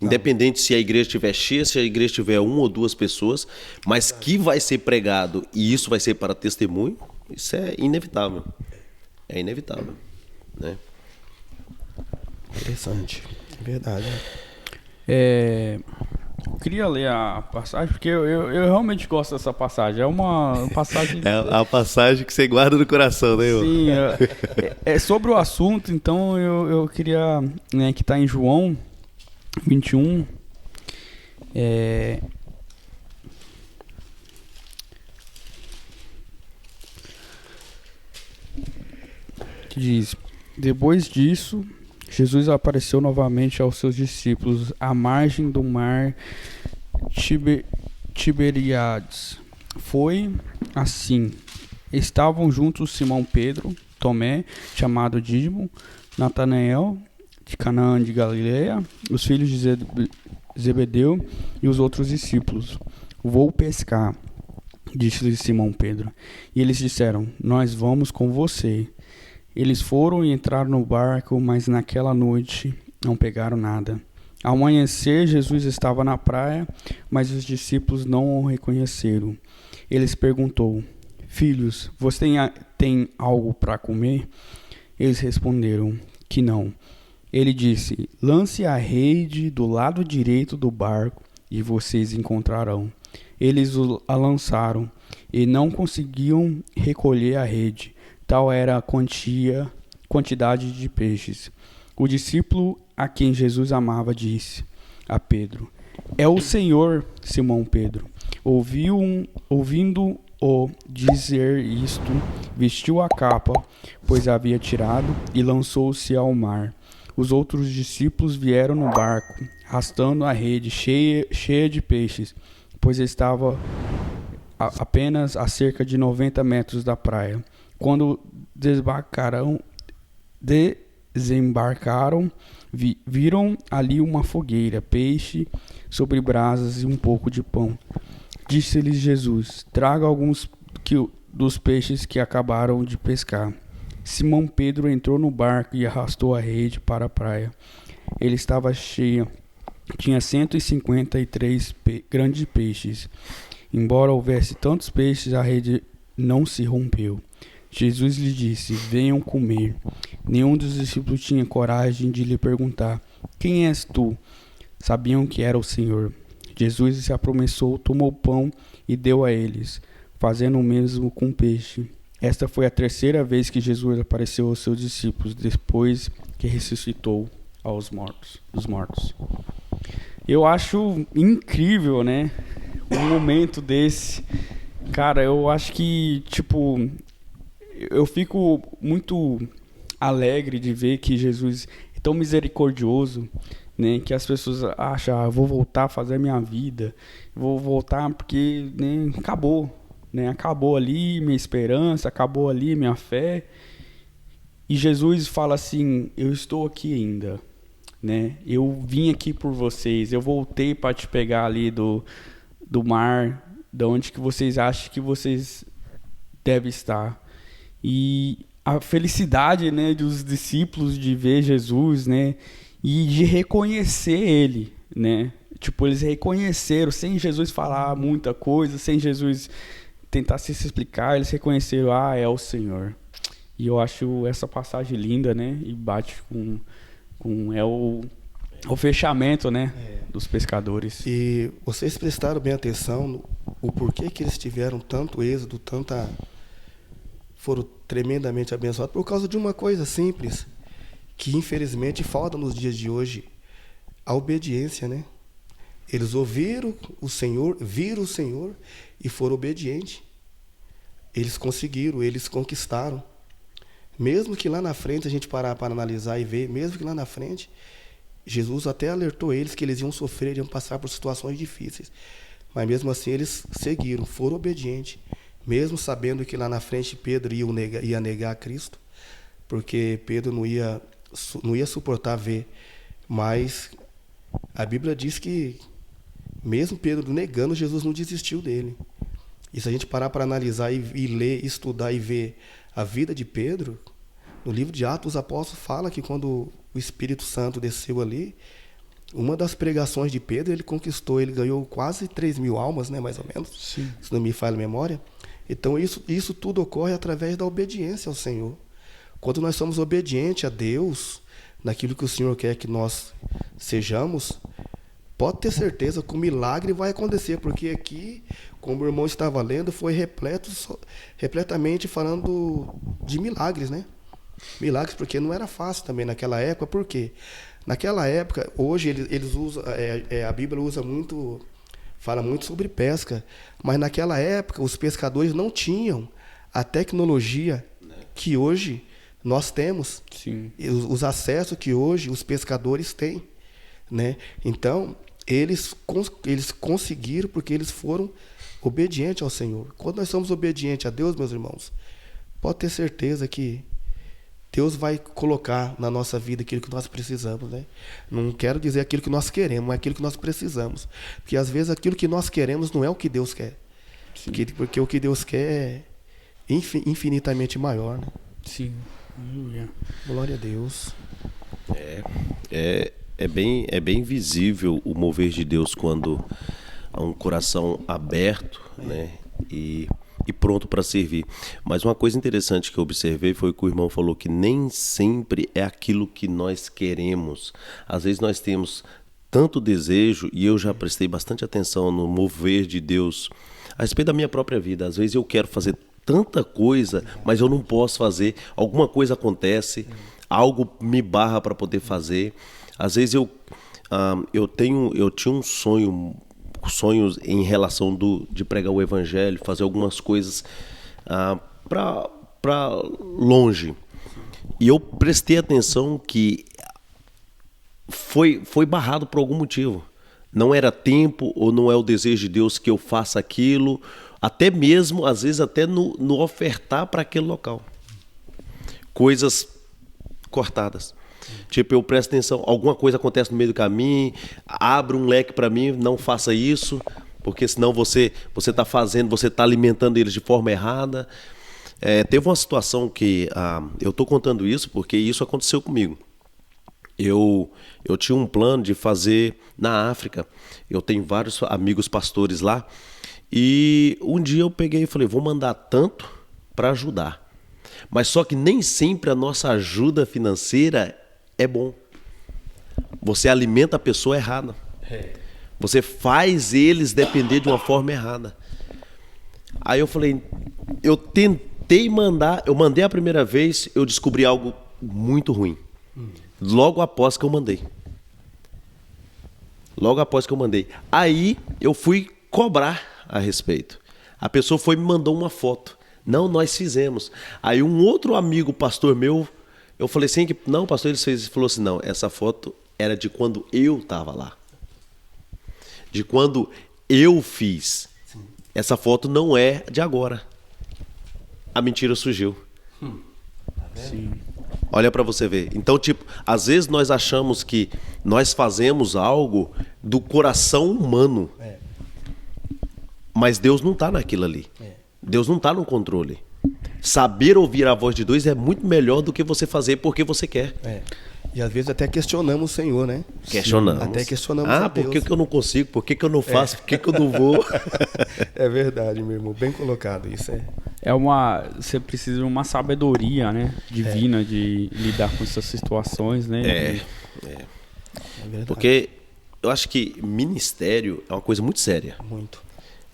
Independente se a igreja estiver cheia, se a igreja tiver 1 ou 2 pessoas, mas que vai ser pregado e isso vai ser para testemunho, isso é inevitável. É inevitável, né? Interessante. Verdade. Eu queria ler a passagem, porque eu realmente gosto dessa passagem. É uma passagem... É a passagem que você guarda no coração, né, irmão? Sim, é sobre o assunto, então eu queria, né, que está em João 21, que diz: depois disso, Jesus apareceu novamente aos seus discípulos à margem do mar Tiberíades. Foi assim: estavam juntos Simão Pedro, Tomé, chamado Dídimo, Natanael, de Canaã de Galileia, os filhos de Zebedeu e os outros discípulos. Vou pescar, disse Simão Pedro. E eles disseram: nós vamos com você. Eles foram e entraram no barco, mas naquela noite não pegaram nada. Ao amanhecer, Jesus estava na praia, mas os discípulos não o reconheceram. Eles perguntou: filhos, você tem algo para comer? Eles responderam que não. Ele disse: lance a rede do lado direito do barco e vocês encontrarão. Eles a lançaram e não conseguiam recolher a rede. Tal era a quantidade de peixes. O discípulo a quem Jesus amava disse a Pedro: é o Senhor. Simão Pedro ouvindo-o dizer isto, vestiu a capa, pois a havia tirado, e lançou-se ao mar. Os outros discípulos vieram no barco, arrastando a rede cheia de peixes, pois estava apenas a cerca de 90 metros da praia. Quando desembarcaram, viram ali uma fogueira, peixe sobre brasas e um pouco de pão. Disse-lhes Jesus: traga alguns dos peixes que acabaram de pescar. Simão Pedro entrou no barco e arrastou a rede para a praia. Ele estava cheio, tinha 153 grandes peixes. Embora houvesse tantos peixes, a rede não se rompeu. Jesus lhe disse: venham comer. Nenhum dos discípulos tinha coragem de lhe perguntar: quem és tu? Sabiam que era o Senhor. Jesus se apressou, tomou o pão e deu a eles, fazendo o mesmo com o peixe. Esta foi a 3ª vez que Jesus apareceu aos seus discípulos, depois que ressuscitou dos mortos. Eu acho incrível, né? Um momento desse. Cara, eu acho que, eu fico muito alegre de ver que Jesus é tão misericordioso, né? Que as pessoas acham: eu vou voltar a fazer a minha vida, vou voltar porque, né, acabou, né? Acabou ali minha esperança, acabou ali minha fé. E Jesus fala assim: eu estou aqui ainda, né? Eu vim aqui por vocês, eu voltei para te pegar ali do mar, de onde que vocês acham que vocês devem estar. E a felicidade, né, dos discípulos de ver Jesus, né, e de reconhecer ele, né? Eles reconheceram, sem Jesus falar muita coisa, sem Jesus tentar se explicar, eles reconheceram: é o Senhor. E eu acho essa passagem linda, né? E bate com o fechamento, né, dos pescadores. E vocês prestaram bem atenção no porquê que eles tiveram tanto êxito, foram tremendamente abençoados por causa de uma coisa simples, que infelizmente falta nos dias de hoje: a obediência, né? Eles ouviram o Senhor, viram o Senhor e foram obedientes. Eles conseguiram, eles conquistaram. Mesmo que lá na frente a gente parar para analisar e ver, mesmo que lá na frente Jesus até alertou eles que eles iam sofrer, iam passar por situações difíceis. Mas mesmo assim eles seguiram, foram obedientes. Mesmo sabendo que lá na frente Pedro ia negar a Cristo, porque Pedro não ia suportar ver. Mas a Bíblia diz que, mesmo Pedro negando, Jesus não desistiu dele. E se a gente parar para analisar e ler, estudar e ver a vida de Pedro, no livro de Atos, os apóstolos falam que quando o Espírito Santo desceu ali, Uma das pregações de Pedro, ele ganhou quase 3.000 almas, né, mais ou menos, Sim. se não me falha a memória. Então isso tudo ocorre através da obediência ao Senhor. Quando nós somos obedientes a Deus, naquilo que o Senhor quer que nós sejamos, pode ter certeza que o milagre vai acontecer, porque aqui, como o irmão estava lendo, foi repletamente falando de milagres, né? Milagres, porque não era fácil também naquela época. Por quê? Naquela época, hoje eles usam, a Bíblia fala muito sobre pesca, mas naquela época os pescadores não tinham a tecnologia que hoje nós temos, Sim. os acessos que hoje os pescadores têm, né? Então, eles conseguiram porque eles foram obedientes ao Senhor. Quando nós somos obedientes a Deus, meus irmãos, pode ter certeza que Deus vai colocar na nossa vida aquilo que nós precisamos, né? Não quero dizer aquilo que nós queremos, mas aquilo que nós precisamos. Porque às vezes aquilo que nós queremos não é o que Deus quer. Porque o que Deus quer é infinitamente maior, né? Sim. Aleluia. Glória a Deus. É bem visível o mover de Deus quando há um coração aberto, né? E pronto para servir. Mas uma coisa interessante que eu observei foi que o irmão falou que nem sempre é aquilo que nós queremos. Às vezes nós temos tanto desejo, e eu já prestei bastante atenção no mover de Deus a respeito da minha própria vida. Às vezes eu quero fazer tanta coisa, mas eu não posso fazer. Alguma coisa acontece, algo me barra para poder fazer. Às vezes eu tinha um sonhos em relação de pregar o evangelho, fazer algumas coisas para longe. E eu prestei atenção que foi barrado por algum motivo. Não era tempo, ou não é o desejo de Deus que eu faça aquilo, até mesmo, às vezes, até no ofertar para aquele local. Coisas cortadas. Tipo, eu presto atenção, alguma coisa acontece no meio do caminho, abre um leque para mim, não faça isso, porque senão você está fazendo, você está alimentando eles de forma errada. Teve uma situação que, eu estou contando isso porque isso aconteceu comigo. Eu tinha um plano de fazer na África, eu tenho vários amigos pastores lá, e um dia eu peguei e falei, vou mandar tanto para ajudar. Mas só que nem sempre a nossa ajuda financeira é bom. Você alimenta a pessoa errada. Você faz eles depender de uma forma errada. Aí eu falei, eu tentei mandar, eu mandei a primeira vez, eu descobri algo muito ruim. Logo após que eu mandei. Aí eu fui cobrar a respeito. A pessoa foi e me mandou uma foto. Não, nós fizemos. Aí um outro amigo pastor meu, eu falei assim, não, pastor, ele falou assim, não, essa foto era de quando eu estava lá. De quando eu fiz. Sim. Essa foto não é de agora. A mentira surgiu. Sim. Olha para você ver. Então, tipo, às vezes nós achamos que nós fazemos algo do coração humano. Mas Deus não está naquilo ali. Deus não está no controle. Saber ouvir a voz de Deus é muito melhor do que você fazer porque você quer. E às vezes até questionamos o Senhor, né? Questionamos. Até questionamos a Deus. Por que eu não consigo? Por que eu não faço? Por que eu não vou? É verdade, meu irmão. Bem colocado isso. Você precisa de uma sabedoria, né? Divina de lidar com essas situações, né? É verdade. Porque eu acho que ministério é uma coisa muito séria. Muito.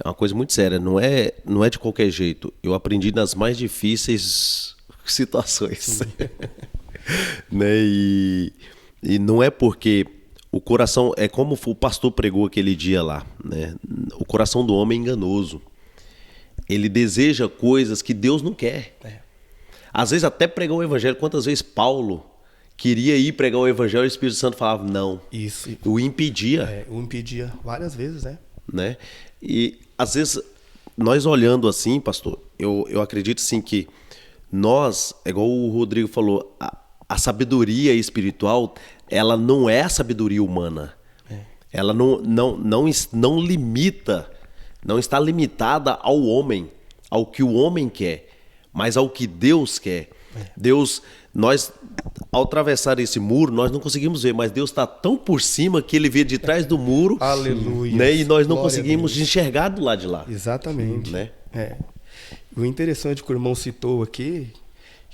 É uma coisa muito séria, não é de qualquer jeito. Eu aprendi nas mais difíceis situações. Né? E não é porque o coração, é como o pastor pregou aquele dia lá, né? O coração do homem é enganoso. Ele deseja coisas que Deus não quer. Às vezes até pregar o evangelho. Quantas vezes Paulo queria ir pregar o evangelho e o Espírito Santo falava não. Isso. O impedia. O impedia várias vezes, né? E às vezes nós olhando assim, pastor, eu acredito sim que nós, é igual o Rodrigo falou, a sabedoria espiritual, ela não é a sabedoria humana. Ela não limita, não está limitada ao homem, ao que o homem quer, mas ao que Deus quer. Deus, ao atravessar esse muro, nós não conseguimos ver, mas Deus está tão por cima que ele vê de trás do muro. Aleluia. Né? E nós não Glória conseguimos enxergar do lado de lá. Exatamente. Né? O interessante que o irmão citou aqui,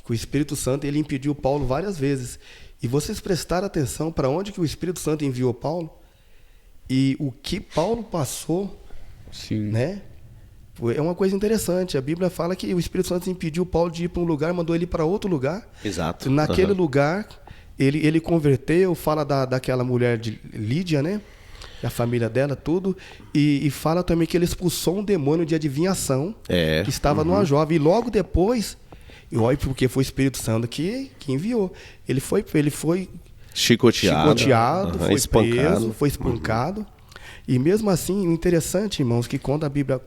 que o Espírito Santo ele impediu Paulo várias vezes. E vocês prestaram atenção para onde que o Espírito Santo enviou Paulo? E o que Paulo passou, né? É uma coisa interessante. A Bíblia fala que o Espírito Santo impediu Paulo de ir para um lugar, mandou ele para outro lugar. Exato. Naquele lugar, ele converteu, fala daquela mulher de Lídia, né? A família dela, tudo. E fala também que ele expulsou um demônio de adivinhação que estava numa jovem. E logo depois, porque foi o Espírito Santo que enviou. Ele foi chicoteado, foi espancado. preso, foi espancado. E mesmo assim, o interessante, irmãos, que quando a Bíblia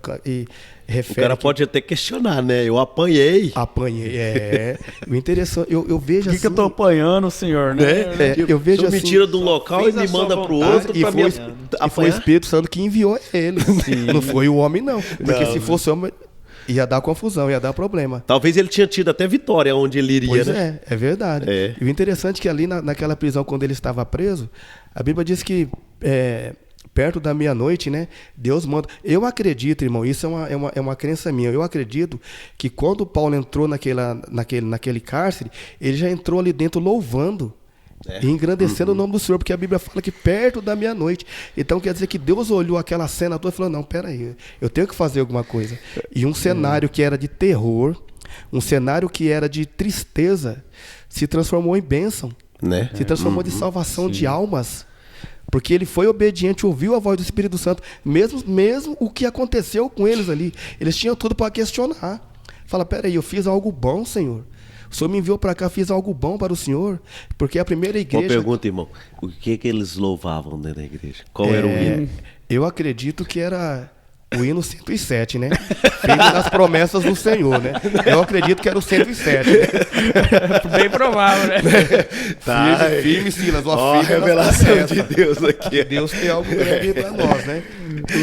refere... O cara pode até questionar, né? Eu apanhei. O interessante, eu vejo assim... Por que eu tô apanhando, senhor, né? Eu vejo assim... me tira de um local e me manda pro outro pra me apanhar. E foi o Espírito Santo que enviou ele. Não foi o homem, não. Porque se fosse o homem... Ia dar confusão, ia dar problema. Talvez ele tinha tido até vitória onde ele iria, pois né? É verdade. E o interessante é que ali naquela prisão, quando ele estava preso, a Bíblia diz que perto da meia-noite, né, Deus manda... Eu acredito, irmão, isso é uma crença minha, eu acredito que quando Paulo entrou naquele cárcere, ele já entrou ali dentro louvando, e engrandecendo o nome do Senhor, porque a Bíblia fala que perto da meia-noite. Então quer dizer que Deus olhou aquela cena toda e falou, não, peraí, eu tenho que fazer alguma coisa. E um cenário que era de terror, um cenário que era de tristeza, se transformou em bênção, né? Se transformou de salvação de almas. Porque ele foi obediente, ouviu a voz do Espírito Santo, mesmo o que aconteceu com eles ali. Eles tinham tudo para questionar. Fala, peraí, eu fiz algo bom, Senhor. O Senhor me enviou para cá, fiz algo bom para o Senhor. Porque a primeira igreja... Uma pergunta, irmão. O que eles louvavam dentro da igreja? Qual era o hino? Eu acredito que era o hino 107, né? Feito nas promessas do Senhor, né? Eu acredito que era o 107. Né? Bem provável, né? Tá. Firme, Silas. Ó, a revelação de Deus aqui. Deus tem algo grande para nós, né?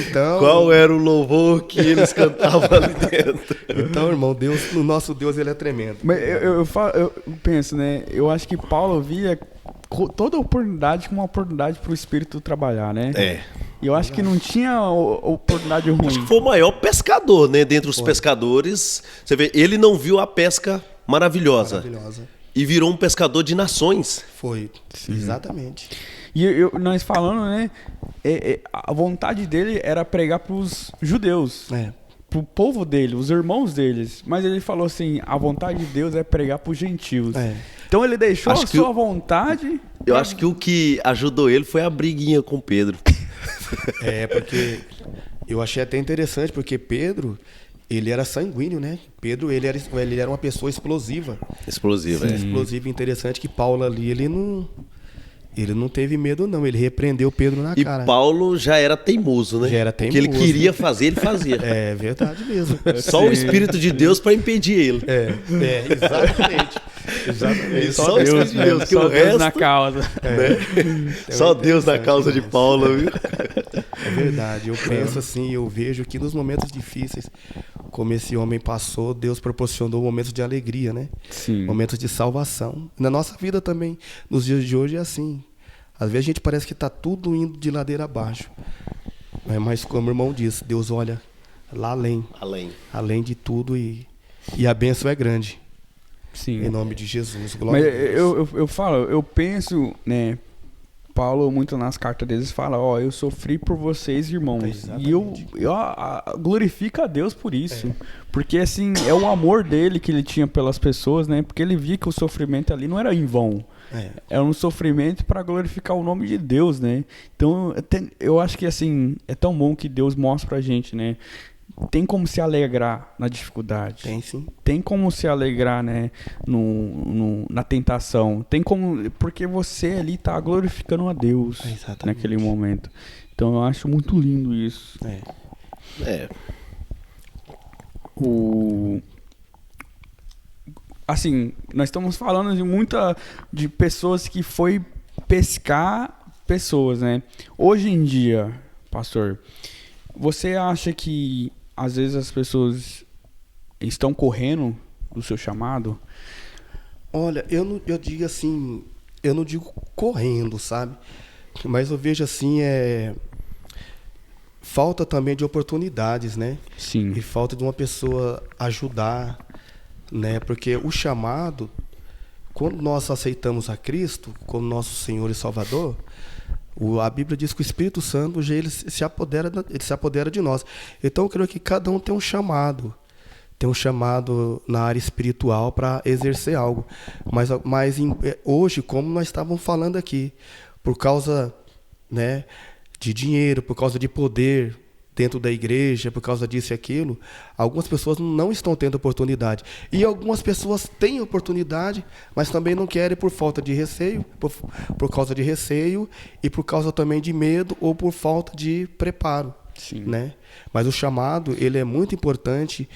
Então, qual era o louvor que eles cantavam ali dentro? Então, irmão, o nosso Deus, ele é tremendo. Mas eu penso, né? Eu acho que Paulo via toda oportunidade como uma oportunidade para o Espírito trabalhar, né? E eu acho que não tinha oportunidade ruim. Acho que foi o maior pescador, né? Dentre os pescadores. Você vê, ele não viu a pesca maravilhosa. E virou um pescador de nações. Foi, exatamente. E nós falando, né? A vontade dele era pregar para os judeus. Pro povo dele, os irmãos deles. Mas ele falou assim, a vontade de Deus é pregar para os gentios. Então ele deixou a sua vontade... Eu acho que o que ajudou ele foi a briguinha com Pedro. Porque eu achei até interessante, porque Pedro, ele era sanguíneo, né? Pedro, ele era uma pessoa explosiva. Explosiva, Explosiva, interessante que Paulo ali, ele não teve medo, não. Ele repreendeu Pedro na cara. E Paulo já era teimoso, né? Já era teimoso. O que ele queria fazer, ele fazia. É verdade mesmo. Só o Espírito de Deus para impedir ele. Exatamente. Exatamente. Só o Espírito de Deus, que só o Deus resto... na causa. Né? Só Deus na causa de Paulo, viu? É verdade. Eu penso assim, eu vejo que nos momentos difíceis, como esse homem passou, Deus proporcionou momentos de alegria, né? Sim. Momentos de salvação. Na nossa vida também, nos dias de hoje é assim. Às vezes a gente parece que está tudo indo de ladeira abaixo. Mas como o irmão disse, Deus olha lá além de tudo e a bênção é grande. Sim. Em nome de Jesus. Glória Mas a Deus. eu penso, né? Paulo, muito nas cartas deles, fala, eu sofri por vocês, irmãos. Exatamente. E eu glorifico a Deus por isso. Porque, assim, é o amor dele que ele tinha pelas pessoas, né? Porque ele via que o sofrimento ali não era em vão. Era um sofrimento para glorificar o nome de Deus, né? Então, eu acho que, assim, é tão bom que Deus mostra pra gente, né? Tem como se alegrar na dificuldade. Tem sim. Tem como se alegrar, né, na tentação. Tem como... Porque você ali tá glorificando a Deus naquele momento. Então eu acho muito lindo isso. Assim, nós estamos falando de pessoas que foi pescar pessoas, né? Hoje em dia, pastor, você acha que às vezes as pessoas estão correndo do seu chamado? Olha, eu digo assim, eu não digo correndo, sabe? Mas eu vejo assim, falta também de oportunidades, né? Sim. E falta de uma pessoa ajudar, né? Porque o chamado, quando nós aceitamos a Cristo como nosso Senhor e Salvador, a Bíblia diz que o Espírito Santo já ele se apodera de nós. Então eu creio que cada um tem um chamado. Tem um chamado na área espiritual para exercer algo. Mas hoje, como nós estávamos falando aqui, por causa, né, de dinheiro, por causa de poder dentro da igreja, por causa disso e aquilo, algumas pessoas não estão tendo oportunidade. E algumas pessoas têm oportunidade, mas também não querem por falta de receio, por causa de receio e por causa também de medo ou por falta de preparo. Sim. Né? Mas o chamado, ele é muito importante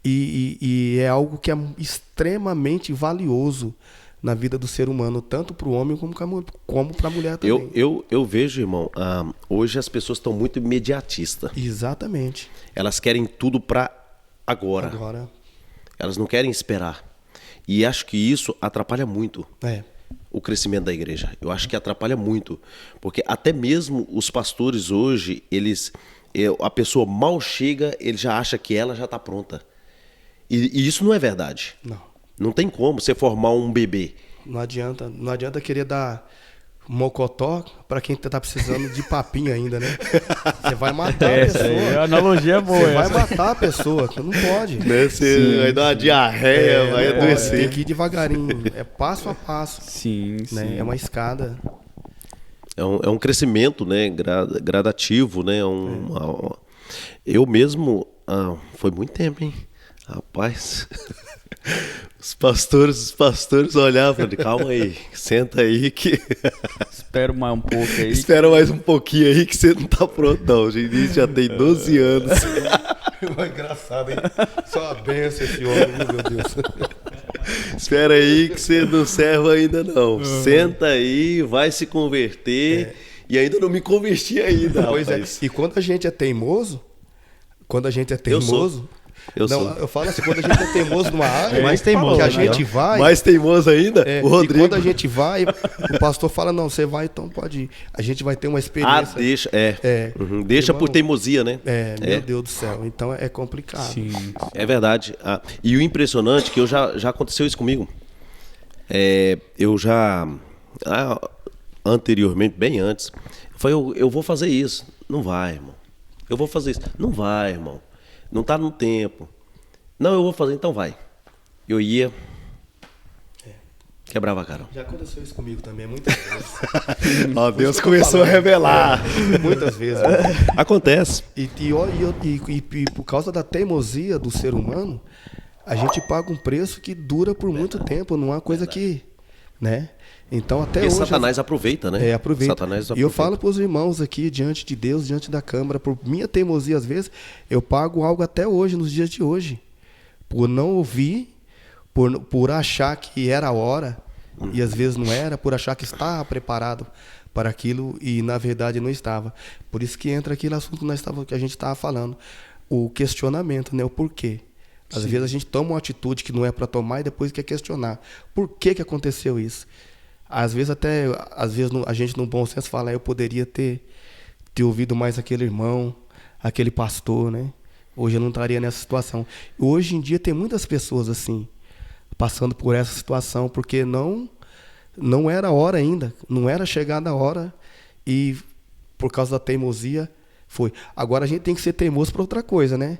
e é algo que é extremamente valioso na vida do ser humano, tanto para o homem como para a mulher também. Eu vejo, irmão, hoje as pessoas estão muito imediatistas. Exatamente. Elas querem tudo para agora. Elas não querem esperar. E acho que isso atrapalha muito o crescimento da igreja. Eu acho que atrapalha muito. Porque até mesmo os pastores hoje, a pessoa mal chega, ele já acha que ela já está pronta. E isso não é verdade. Não tem como você formar um bebê. Não adianta querer dar mocotó para quem tá precisando de papinho ainda, né? Você vai matar a pessoa. A analogia é boa. Você vai matar a pessoa, não pode. Né? Você vai dar uma diarreia, vai adoecer. Tem que ir devagarinho, é passo a passo. Sim, né? sim. É uma escada. É um crescimento, né? Gradativo, né? Eu mesmo, foi muito tempo, hein? Rapaz, os pastores olhavam e falavam, calma aí, senta aí que... Espera mais um pouco aí. Espera mais um pouquinho aí que você não tá pronto não, o Vinícius já tem 12 anos. Engraçado, hein? Só a benção esse homem, meu Deus. Espera aí que você não serve ainda não, senta aí, vai se converter, e ainda não me converti ainda, pois rapaz. E quando a gente é teimoso, eu falo assim, quando a gente é teimoso numa área, mais teimoso, que a né? gente vai... Mais teimoso ainda, o Rodrigo. E quando a gente vai, o pastor fala, não, você vai, então pode ir. A gente vai ter uma experiência... Deixa, deixa Irmão, por teimosia, né? Meu Deus do céu, então é complicado. Sim. É verdade. E o impressionante é que já aconteceu isso comigo. Eu já, anteriormente, bem antes, eu falei, eu vou fazer isso. Não vai, irmão. Eu vou fazer isso. Não vai, irmão. Não está no tempo. Não, eu vou fazer, então vai. Eu ia, quebrava a cara. Já aconteceu isso comigo também, muitas vezes. Ó, Deus começou a revelar. Muitas vezes. Acontece. E por causa da teimosia do ser humano, a gente paga um preço que dura por muito tempo, não é uma coisa que... né? Então até Porque hoje... Satanás aproveita, né? Aproveita. Satanás aproveita. E eu falo para os irmãos aqui, diante de Deus, diante da Câmara, por minha teimosia, às vezes, eu pago algo até hoje, nos dias de hoje. Por não ouvir, por achar que era a hora, e às vezes não era, por achar que estava preparado para aquilo, e na verdade não estava. Por isso que entra aquele assunto que a gente estava falando, o questionamento, né? O porquê. Às vezes a gente toma uma atitude que não é para tomar e depois quer questionar. Por que aconteceu isso? Às vezes a gente no bom senso fala, eu poderia ter ouvido mais aquele irmão, aquele pastor, né? Hoje eu não estaria nessa situação. Hoje em dia tem muitas pessoas assim, passando por essa situação, porque não era a hora ainda, não era chegada a hora e por causa da teimosia foi. Agora a gente tem que ser teimoso para outra coisa, né?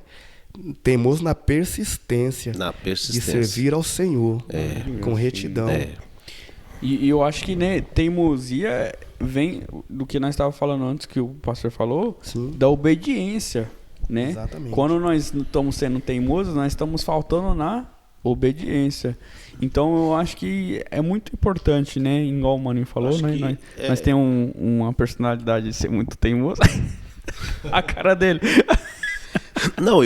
Teimoso na persistência. De servir ao Senhor com retidão. E eu acho que, né, teimosia vem do que nós estávamos falando antes, que o pastor falou, Sim. da obediência, né? Exatamente. Quando nós estamos sendo teimosos, nós estamos faltando na obediência. Então eu acho que é muito importante, né? Igual o Maninho falou, né? Nós temos uma personalidade de ser muito teimoso. A cara dele. Não,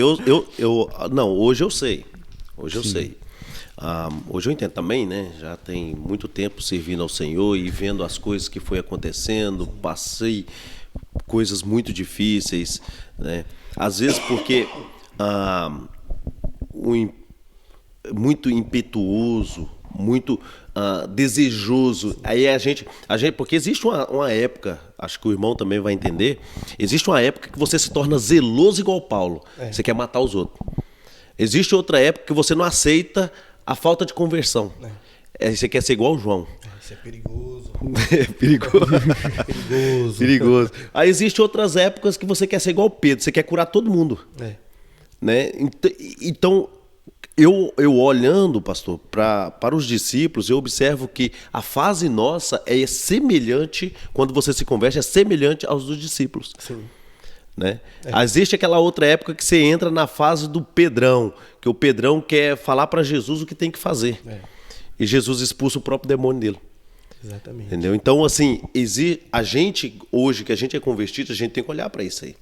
não, hoje eu sei. Hoje eu sei. Hoje eu entendo também, né? Já tem muito tempo servindo ao Senhor e vendo as coisas que foi acontecendo, passei coisas muito difíceis, né? Às vezes porque muito impetuoso, muito desejoso. Aí a gente, porque existe uma época, acho que o irmão também vai entender, existe uma época que você se torna zeloso igual Paulo. Você quer matar os outros. Existe outra época que você não aceita a falta de conversão. Você quer ser igual o João. Isso é perigoso. É perigoso. Perigoso. Perigoso. Aí existem outras épocas que você quer ser igual o Pedro, você quer curar todo mundo. Né? Então, eu olhando, pastor, para os discípulos, eu observo que a fase nossa é semelhante, quando você se converte, é semelhante aos dos discípulos. Sim. Né? Existe aquela outra época que você entra na fase do Pedrão, que o Pedrão quer falar para Jesus o que tem que fazer. E Jesus expulsa o próprio demônio dele. Exatamente. Entendeu? Então, assim, a gente, hoje que a gente é convertido, a gente tem que olhar para isso aí.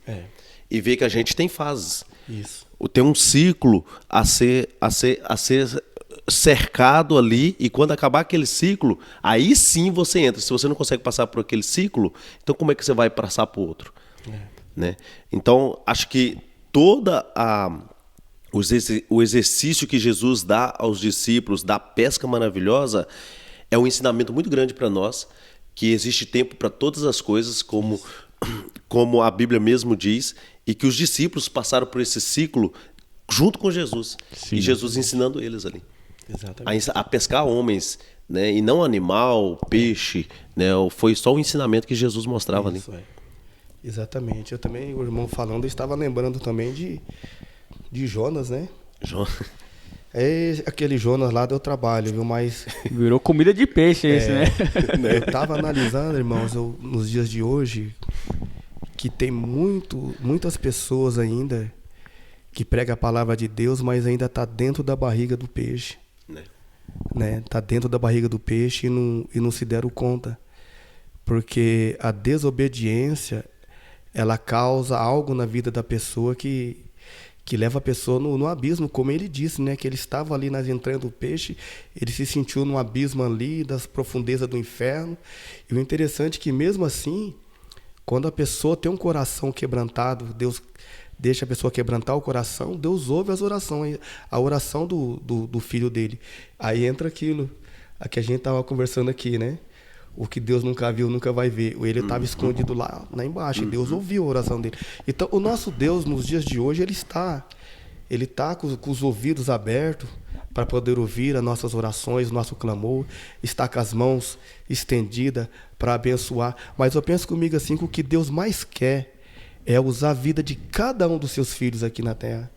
E ver que a gente tem fases. Isso. Tem um ciclo a ser cercado ali, e quando acabar aquele ciclo, aí sim você entra. Se você não consegue passar por aquele ciclo, então como é que você vai passar por outro? Né? Então, acho que o exercício que Jesus dá aos discípulos da pesca maravilhosa é um ensinamento muito grande para nós, que existe tempo para todas as coisas, como a Bíblia mesmo diz, e que os discípulos passaram por esse ciclo junto com Jesus. Sim. E Jesus ensinando eles ali. Exatamente. A pescar homens, né? E não animal, peixe, né? Foi só o ensinamento que Jesus mostrava Isso, ali. Exatamente. Eu também, o irmão falando, eu estava lembrando também de Jonas, né? Aquele Jonas lá deu trabalho, viu? Mas virou comida de peixe esse, né? Eu estava analisando, irmãos, nos dias de hoje, que tem muitas pessoas ainda que pregam a palavra de Deus, mas ainda está dentro da barriga do peixe. Né? Tá dentro da barriga do peixe e não se deram conta. Porque a desobediência, ela causa algo na vida da pessoa que leva a pessoa no abismo, como ele disse, né? Que ele estava ali nas entranhas do peixe, ele se sentiu num abismo ali, das profundezas do inferno. E o interessante é que mesmo assim, quando a pessoa tem um coração quebrantado, Deus deixa a pessoa quebrantar o coração, Deus ouve as orações, a oração do filho dele. Aí entra aquilo, a que a gente estava conversando aqui, né? O que Deus nunca viu, nunca vai ver. Ele estava escondido lá embaixo, e Deus ouviu a oração dele. Então, o nosso Deus, nos dias de hoje, ele está com os ouvidos abertos para poder ouvir as nossas orações, o nosso clamor, está com as mãos estendidas para abençoar. Mas eu penso comigo assim, que o que Deus mais quer é usar a vida de cada um dos seus filhos aqui na terra.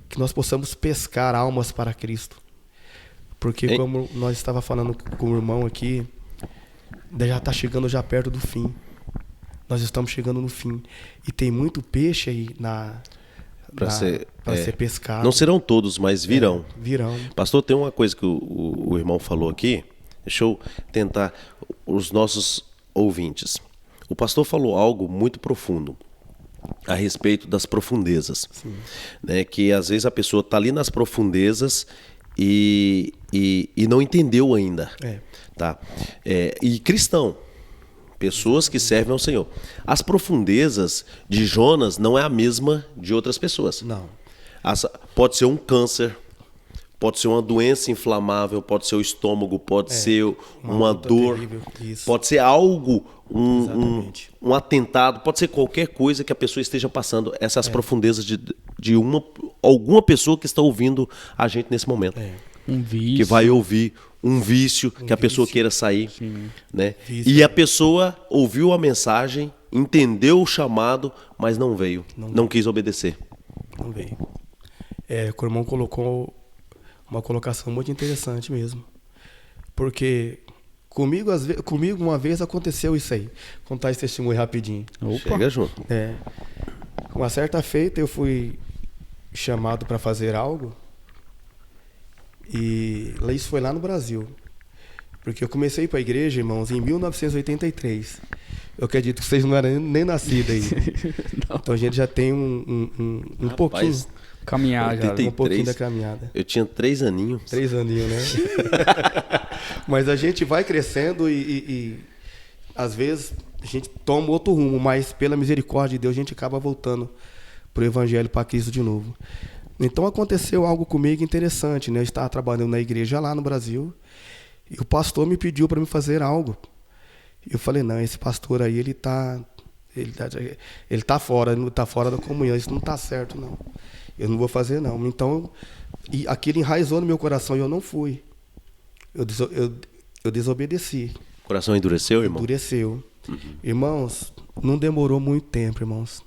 Que nós possamos pescar almas para Cristo. Porque como nós estávamos falando com o irmão aqui, já está chegando já perto do fim. Nós estamos chegando no fim. E tem muito peixe aí para ser pescado. Não serão todos, mas virão. Virão. Pastor, tem uma coisa que o irmão falou aqui. Deixa eu tentar, os nossos ouvintes. O pastor falou algo muito profundo a respeito das profundezas. Né? Que às vezes a pessoa está ali nas profundezas e não entendeu ainda. Tá? E cristão, pessoas que servem ao Senhor. As profundezas de Jonas não é a mesma de outras pessoas. Não. Pode ser um câncer, pode ser uma doença inflamável, pode ser o estômago, pode ser uma dor, pode ser algo, um atentado, pode ser qualquer coisa que a pessoa esteja passando. Essas profundezas de alguma pessoa que está ouvindo a gente nesse momento. Um vício. Que vai ouvir um vício, que a pessoa queira sair. Né? E a pessoa ouviu a mensagem, entendeu o chamado, mas não veio, não quis obedecer. Não veio. O irmão colocou uma colocação muito interessante mesmo. Porque comigo uma vez aconteceu isso aí. Vou contar esse testemunho rapidinho. Chega junto. Uma certa feita eu fui chamado para fazer algo. E isso foi lá no Brasil. Porque eu comecei para a igreja, irmãos, em 1983. Eu acredito que vocês não eram nem nascidos aí. Então a gente já tem um pouquinho. Caminhar já. 83, um pouquinho da caminhada. Eu tinha 3 aninhos. 3 aninhos, né? Mas a gente vai crescendo e às vezes a gente toma outro rumo, mas pela misericórdia de Deus a gente acaba voltando pro Evangelho, para Cristo de novo. Então aconteceu algo comigo interessante, né? Eu estava trabalhando na igreja lá no Brasil e o pastor me pediu para me fazer algo. Eu falei, não, esse pastor aí, ele tá fora da comunhão, isso não tá certo, não. Eu não vou fazer, não. Então, e aquilo enraizou no meu coração e eu não fui. Eu desobedeci. O coração endureceu, irmão? Endureceu. Irmãos, não demorou muito tempo, irmãos.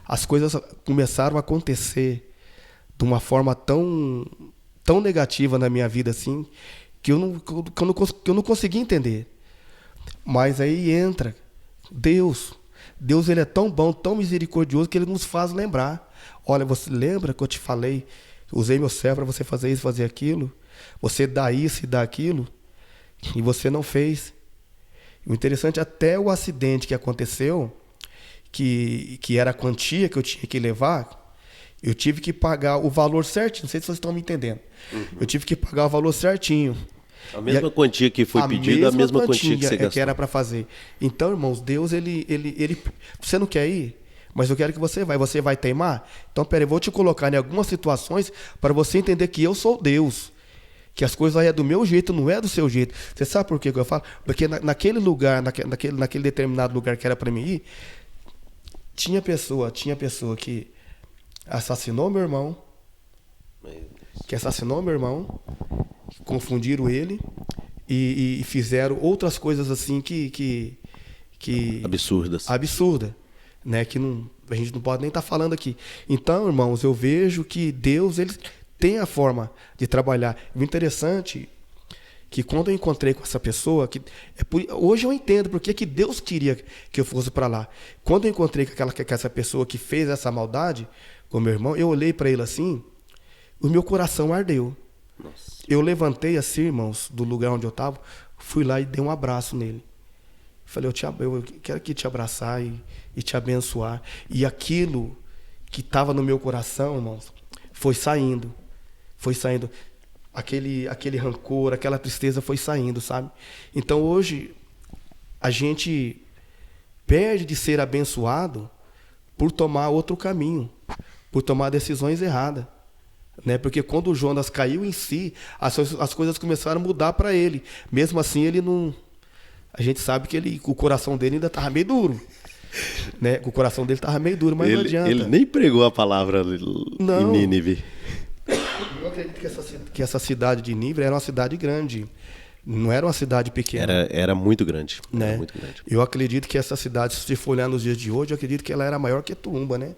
As coisas começaram a acontecer de uma forma tão negativa na minha vida, assim, que eu não consegui entender. Mas aí entra Deus. Deus, ele é tão bom, tão misericordioso, que ele nos faz lembrar. Olha, você lembra que eu te falei, usei meu servo para você fazer isso, fazer aquilo? Você dá isso e dá aquilo? E você não fez. O interessante, até o acidente que aconteceu, que era a quantia que eu tinha que levar, eu tive que pagar o valor certinho. Não sei se vocês estão me entendendo. Eu tive que pagar o valor certinho. A mesma quantia que foi pedida, a mesma quantia que você gastou. Que era para fazer. Então, irmãos, Deus, ele... Você não quer ir? Mas eu quero que você vai. Você vai teimar? Então, peraí, eu vou te colocar em algumas situações para você entender que eu sou Deus. Que as coisas aí é do meu jeito, não é do seu jeito. Você sabe por que eu falo? Porque naquele lugar, naquele determinado lugar que era para mim ir, tinha pessoa que assassinou meu irmão, confundiram ele e fizeram outras coisas assim que absurda, né? Que a gente não pode nem estar falando aqui. Então, irmãos, eu vejo que Deus, ele tem a forma de trabalhar. O interessante que quando eu encontrei com essa pessoa, hoje eu entendo porque que Deus queria que eu fosse para lá. Quando eu encontrei com essa pessoa que fez essa maldade com meu irmão, eu olhei para ele assim, o meu coração ardeu. Nossa. Eu levantei assim, irmãos, do lugar onde eu estava, fui lá e dei um abraço nele. Falei, eu quero aqui te abraçar e te abençoar. E aquilo que estava no meu coração, irmãos, foi saindo. Aquele rancor, aquela tristeza foi saindo, sabe? Então hoje a gente perde de ser abençoado por tomar outro caminho, por tomar decisões erradas, né? Porque quando o Jonas caiu em si, as coisas começaram a mudar para ele. Mesmo assim, ele não... A gente sabe que o coração dele ainda estava meio duro, né? O coração dele estava meio duro, mas não adianta. Ele nem pregou a palavra em Nínive. Eu acredito que essa cidade de Nínive era uma cidade grande. Não era uma cidade pequena. Era muito grande. Né? Era muito grande. Eu acredito que essa cidade, se for olhar nos dias de hoje, eu acredito que ela era maior que Tuumba, né?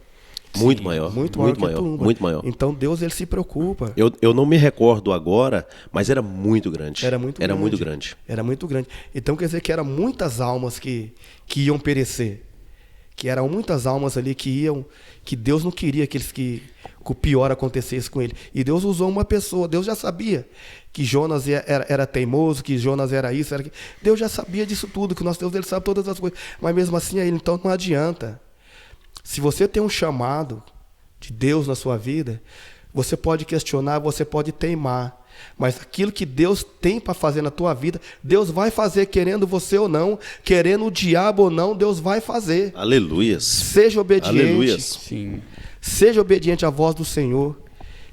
Muito Sim, maior. Muito maior que Tuumba. Muito maior. Então Deus, ele se preocupa. Eu não me recordo agora, mas era muito grande. Era muito grande. Era muito grande. Então quer dizer que eram muitas almas que iam perecer. Que eram muitas almas ali que Deus não queria que o pior acontecesse com ele. E Deus usou uma pessoa. Deus já sabia que Jonas era teimoso, que Jonas era isso, era aquilo. Deus já sabia disso tudo, que o nosso Deus, ele sabe todas as coisas. Mas mesmo assim, então não adianta. Se você tem um chamado de Deus na sua vida, você pode questionar, você pode teimar. Mas aquilo que Deus tem para fazer na tua vida, Deus vai fazer, querendo você ou não, querendo o diabo ou não, Deus vai fazer. Aleluias. Seja obediente. Aleluias. Sim. Seja obediente à voz do Senhor.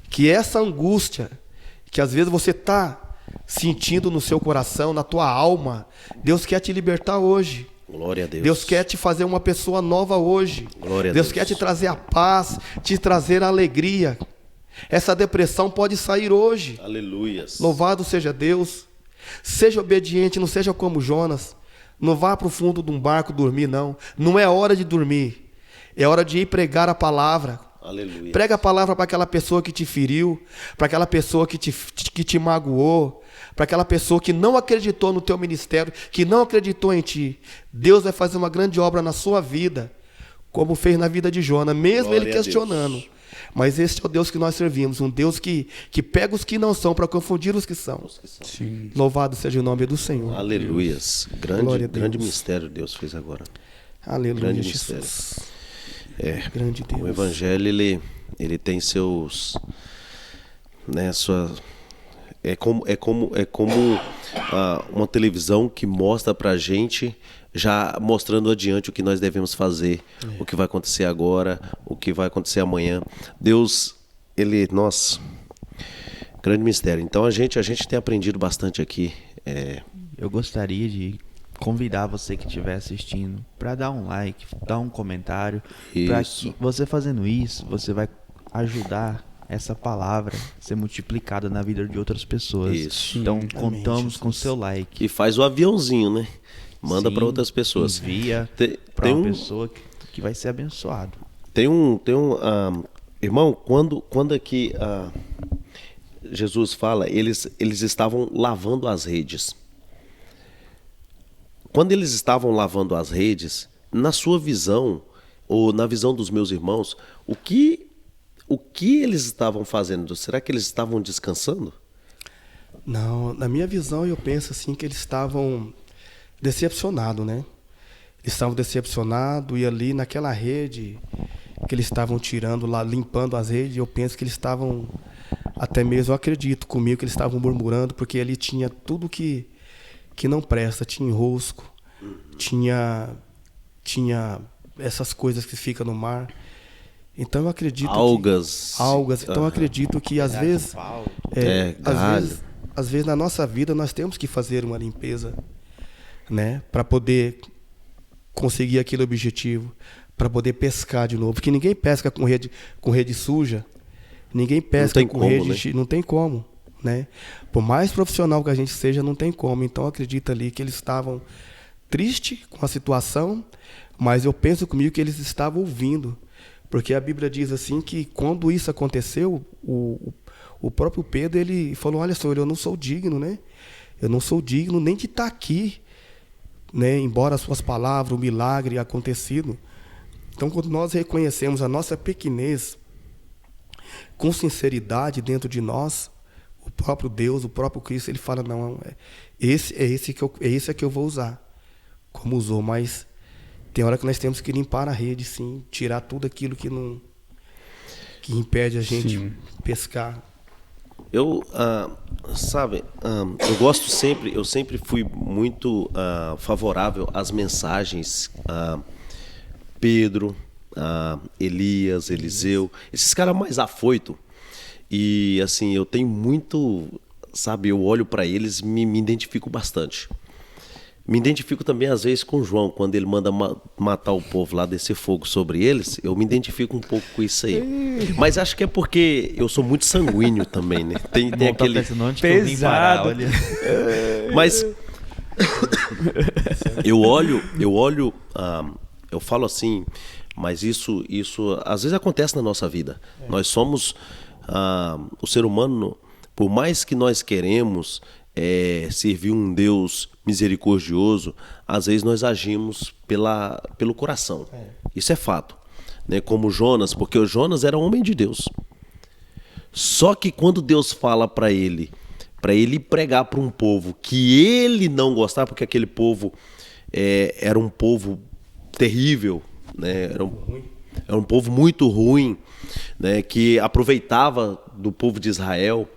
Que essa angústia, que às vezes você está sentindo no seu coração, na tua alma, Deus quer te libertar hoje. Glória a Deus. Deus quer te fazer uma pessoa nova hoje. Glória a Deus quer te trazer a paz, te trazer a alegria. Essa depressão pode sair hoje. Aleluias. Louvado seja Deus. Seja obediente, não seja como Jonas. Não vá para o fundo de um barco dormir, não. Não é hora de dormir. É hora de ir pregar a palavra. Aleluia. Prega a palavra para aquela pessoa que te feriu, para aquela pessoa que te magoou, para aquela pessoa que não acreditou no teu ministério, que não acreditou em ti. Deus vai fazer uma grande obra na sua vida, como fez na vida de Jonas, mesmo Glória ele questionando. Mas esse é o Deus que nós servimos, um Deus que pega os que não são para confundir os que são. Sim. Louvado seja o nome do Senhor. Aleluias. Grande mistério Deus fez agora. Aleluia, Grande Jesus. Grande Deus. O Evangelho, ele tem seus... Né, é como uma televisão que mostra pra gente, já mostrando adiante o que nós devemos fazer, o que vai acontecer agora, o que vai acontecer amanhã. Deus nossa, grande mistério. Então a gente tem aprendido bastante aqui. Eu gostaria de convidar você que estiver assistindo para dar um like, dar um comentário, para Isso. que você fazendo isso, você vai ajudar essa palavra a ser multiplicada na vida de outras pessoas. Isso. Então Amém, contamos com o Jesus. seu like. E faz o aviãozinho, né? Manda Sim, para outras pessoas. Envia Tem para uma um- pessoa que vai ser abençoado. Irmão, quando aqui Jesus fala, eles estavam lavando as redes. Quando eles estavam lavando as redes, na sua visão, ou na visão dos meus irmãos, o que eles estavam fazendo? Será que eles estavam descansando? Não, na minha visão eu penso assim que eles estavam decepcionados, né? Eles estavam decepcionados e ali naquela rede que eles estavam tirando lá, limpando as redes, eu penso que eles estavam, até mesmo eu acredito comigo que eles estavam murmurando, porque ali tinha tudo que não presta, tinha enrosco, tinha essas coisas que ficam no mar. Então eu acredito Algas. Então eu acredito que às vezes galho. às vezes na nossa vida nós temos que fazer uma limpeza, né, para poder conseguir aquele objetivo, para poder pescar de novo, porque ninguém pesca com rede suja, ninguém pesca tem com como, rede, né? não tem como, né? Por mais profissional que a gente seja, não tem como. Então eu acredito ali que eles estavam tristes com a situação, mas eu penso comigo que eles estavam ouvindo, porque a Bíblia diz assim que quando isso aconteceu, o próprio Pedro, ele falou: olha, Senhor, eu não sou digno, né? Eu não sou digno nem de estar aqui, né? Embora as suas palavras, o milagre acontecido. Então, quando nós reconhecemos a nossa pequenez com sinceridade dentro de nós, o próprio Deus, o próprio Cristo, ele fala: não, esse que eu vou usar, como usou. Mas tem hora que nós temos que limpar a rede, sim, tirar tudo aquilo que impede a gente pescar. Eu sempre fui muito favorável às mensagens Pedro, Elias, Eliseu, esses caras mais afoitos. E assim, eu tenho muito, eu olho para eles, me identifico bastante. Me identifico também às vezes com João, quando ele manda matar o povo lá, descer fogo sobre eles, eu me identifico um pouco com isso aí. Mas acho que é porque eu sou muito sanguíneo também, né? Tem aquele... Pesado. Olha. Mas eu olho, eu falo assim, mas isso às vezes acontece na nossa vida. Nós somos o ser humano, por mais que nós queremos servir um Deus misericordioso, às vezes nós agimos pelo coração. Isso é fato, né? Como Jonas, porque o Jonas era homem de Deus. Só que quando Deus fala para ele pregar para um povo que ele não gostava, porque aquele povo era um povo terrível, né? Era um povo muito ruim, né? Que aproveitava do povo de Israel.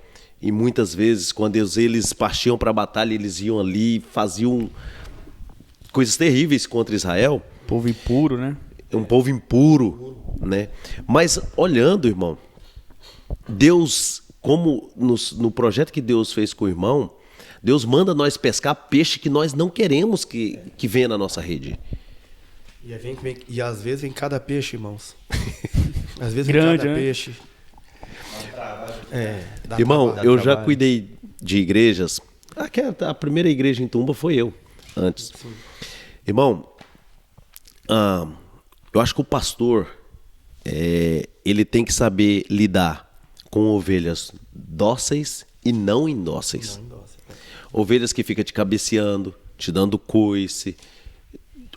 E muitas vezes, quando eles partiam para a batalha, eles iam ali e faziam coisas terríveis contra Israel. Povo impuro, né? É um povo impuro, né? Mas olhando, irmão, Deus, como no projeto que Deus fez com o irmão, Deus manda nós pescar peixe que nós não queremos que venha na nossa rede. E às vezes vem cada peixe, irmãos. Às vezes Grande, vem cada né? peixe. Dá Irmão, trabalho. eu já cuidei de igrejas. A primeira igreja em Tumba foi eu, antes. Sim. Irmão, eu acho que o pastor, ele tem que saber lidar com ovelhas dóceis e não indóceis. Ovelhas que ficam te cabeceando, te dando coice.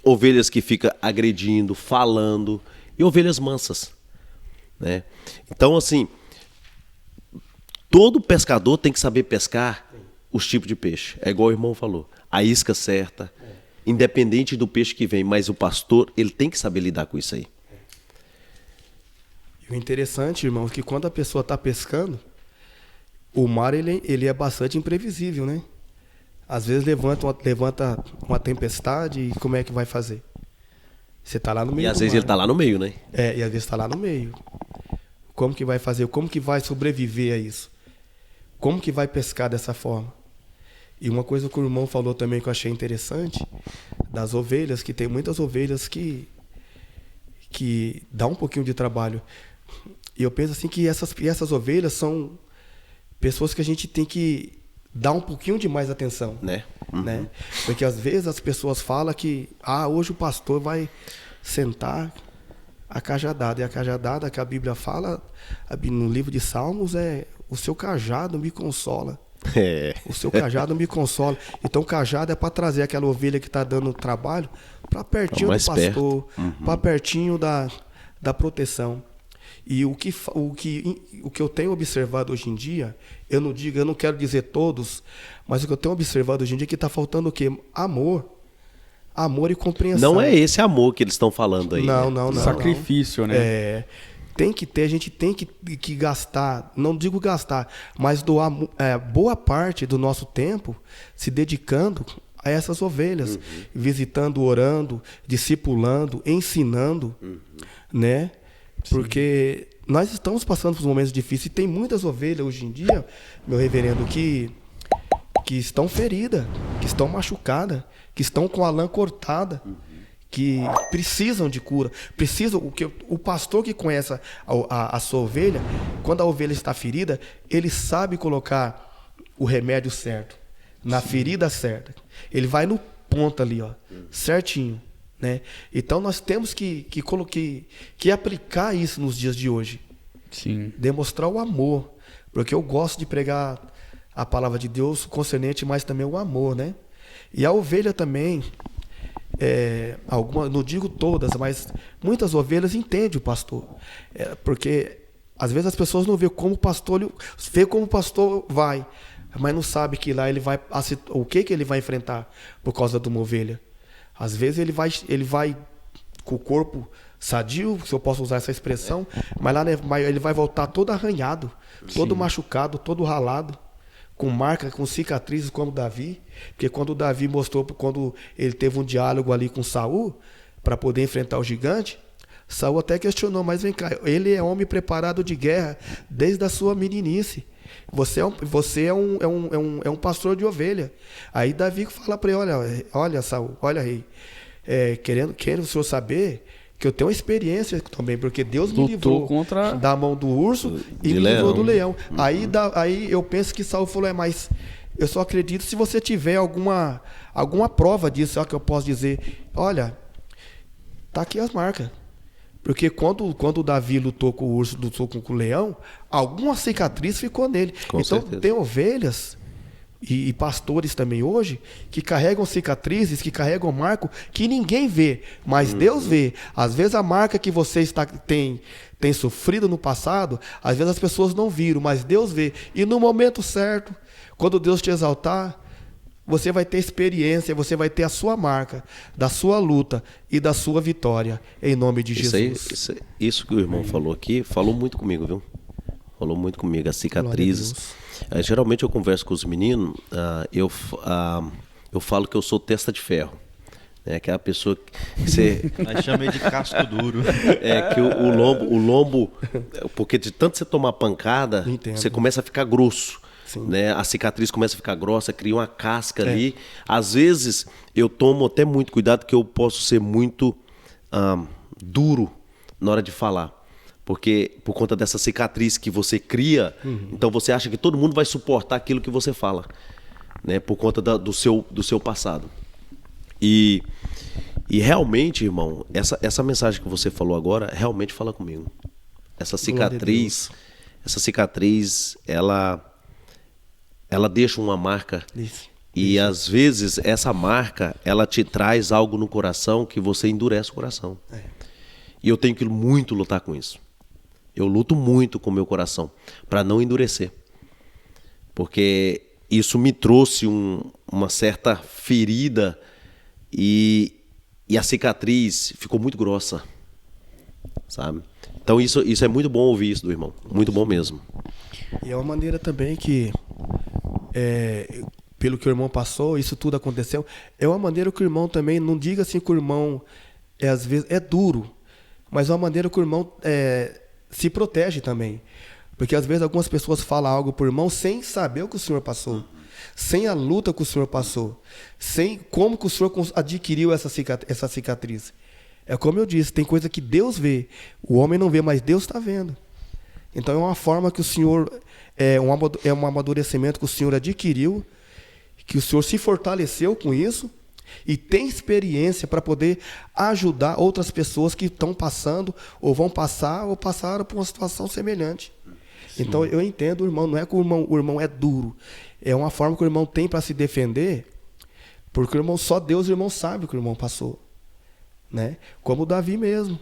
Ovelhas que ficam agredindo, falando. E ovelhas mansas, né? Então, assim, todo pescador tem que saber pescar os tipos de peixe. É igual o irmão falou. A isca certa, independente do peixe que vem. Mas o pastor, ele tem que saber lidar com isso aí. E o interessante, irmão, é que quando a pessoa está pescando, o mar ele é bastante imprevisível, né? Às vezes levanta uma tempestade e como é que vai fazer? Você está lá no meio E às do vezes mar. ele está lá no meio, né? E às vezes está lá no meio. Como que vai fazer? Como que vai sobreviver a isso? Como que vai pescar dessa forma? E uma coisa que o irmão falou também que eu achei interessante, das ovelhas, que tem muitas ovelhas que dá um pouquinho de trabalho. E eu penso assim que essas ovelhas são pessoas que a gente tem que dar um pouquinho de mais atenção. Né? Né? Porque às vezes as pessoas falam que hoje o pastor vai sentar a cajadada. E a cajadada que a Bíblia fala no livro de Salmos é: o seu cajado me consola. O seu cajado me consola. Então o cajado é para trazer aquela ovelha que está dando trabalho para pertinho do pastor, para pertinho da proteção. E o que eu tenho observado hoje em dia, eu não quero dizer todos, mas o que eu tenho observado hoje em dia é que está faltando o quê? Amor e compreensão. Não é esse amor que eles estão falando aí. Não. Sacrifício, né? Tem que ter, a gente tem que gastar, não digo gastar, mas doar boa parte do nosso tempo se dedicando a essas ovelhas, visitando, orando, discipulando, ensinando, né? Porque nós estamos passando por momentos difíceis e tem muitas ovelhas hoje em dia, meu reverendo, que estão feridas, que estão machucadas, que estão com a lã cortada, que precisam de cura, o pastor que conhece a sua ovelha, quando a ovelha está ferida, ele sabe colocar o remédio certo, na ferida certa. Ele vai no ponto ali, certinho, né? Então nós temos que aplicar isso nos dias de hoje. Sim. Demonstrar o amor, porque eu gosto de pregar a palavra de Deus concernente, mas também o amor, né? E a ovelha também, não digo todas, mas muitas ovelhas entendem o pastor, porque às vezes as pessoas não vê como o pastor vai, mas não sabe que lá ele vai, o que ele vai enfrentar por causa de uma ovelha. Às vezes ele vai com o corpo sadio, se eu posso usar essa expressão, mas lá ele vai voltar todo arranhado, todo machucado, todo ralado, com marca, com cicatrizes como Davi, porque quando Davi quando ele teve um diálogo ali com Saul, para poder enfrentar o gigante, Saul até questionou: mas vem cá, ele é homem preparado de guerra desde a sua meninice. Você é um pastor de ovelha. Aí Davi fala para ele: olha Saul, olha rei, querendo o senhor saber que eu tenho uma experiência também, porque Deus me livrou da mão do urso e me livrou do leão. Aí eu penso que Saul falou: mas eu só acredito se você tiver alguma prova disso, que eu posso dizer. Olha, tá aqui as marcas. Porque quando Davi lutou com o urso, lutou com o leão, alguma cicatriz ficou nele. Com então certeza. Tem ovelhas e pastores também hoje que carregam cicatrizes, que carregam marco que ninguém vê, mas Deus vê. Às vezes a marca que você tem sofrido no passado, às vezes as pessoas não viram, mas Deus vê. E no momento certo, quando Deus te exaltar, você vai ter experiência, você vai ter a sua marca da sua luta e da sua vitória, em nome de Jesus. Isso que o irmão falou aqui, falou muito comigo, viu? Falou muito comigo, as cicatrizes. Geralmente eu converso com os meninos, eu falo que eu sou testa de ferro. Que é a pessoa que você... Aí chama ele de casco duro. Que o lombo, porque de tanto você tomar pancada, você começa a ficar grosso. Né? A cicatriz começa a ficar grossa, cria uma casca ali. Às vezes eu tomo até muito cuidado, que eu posso ser muito duro na hora de falar. Porque por conta dessa cicatriz que você cria, então você acha que todo mundo vai suportar aquilo que você fala, né? Por conta do seu passado. E realmente, irmão, essa mensagem que você falou agora realmente fala comigo. Essa cicatriz, ela deixa uma marca. Isso. E às vezes essa marca, ela te traz algo no coração que você endurece o coração. E eu tenho que muito lutar com isso. Eu luto muito com o meu coração para não endurecer. Porque isso me trouxe uma certa ferida e a cicatriz ficou muito grossa, sabe? Então isso é muito bom ouvir isso do irmão. Muito bom mesmo. E é uma maneira também que, pelo que o irmão passou, isso tudo aconteceu, é uma maneira que o irmão também, não diga assim que o irmão às vezes é duro, mas é uma maneira que o irmão se protege também. Porque às vezes algumas pessoas falam algo por irmão sem saber o que o senhor passou, sem a luta que o senhor passou, sem como que o senhor adquiriu essa cicatriz. É como eu disse, tem coisa que Deus vê, o homem não vê, mas Deus está vendo. Então é uma forma que o senhor, é um amadurecimento que o senhor adquiriu, que o senhor se fortaleceu com isso e tem experiência para poder ajudar outras pessoas que estão passando ou vão passar ou passaram por uma situação semelhante. Sim. Então eu entendo o irmão, não é que o irmão é duro, é uma forma que o irmão tem para se defender, porque o irmão, só Deus e o irmão sabe o que o irmão passou, né? Como o Davi mesmo.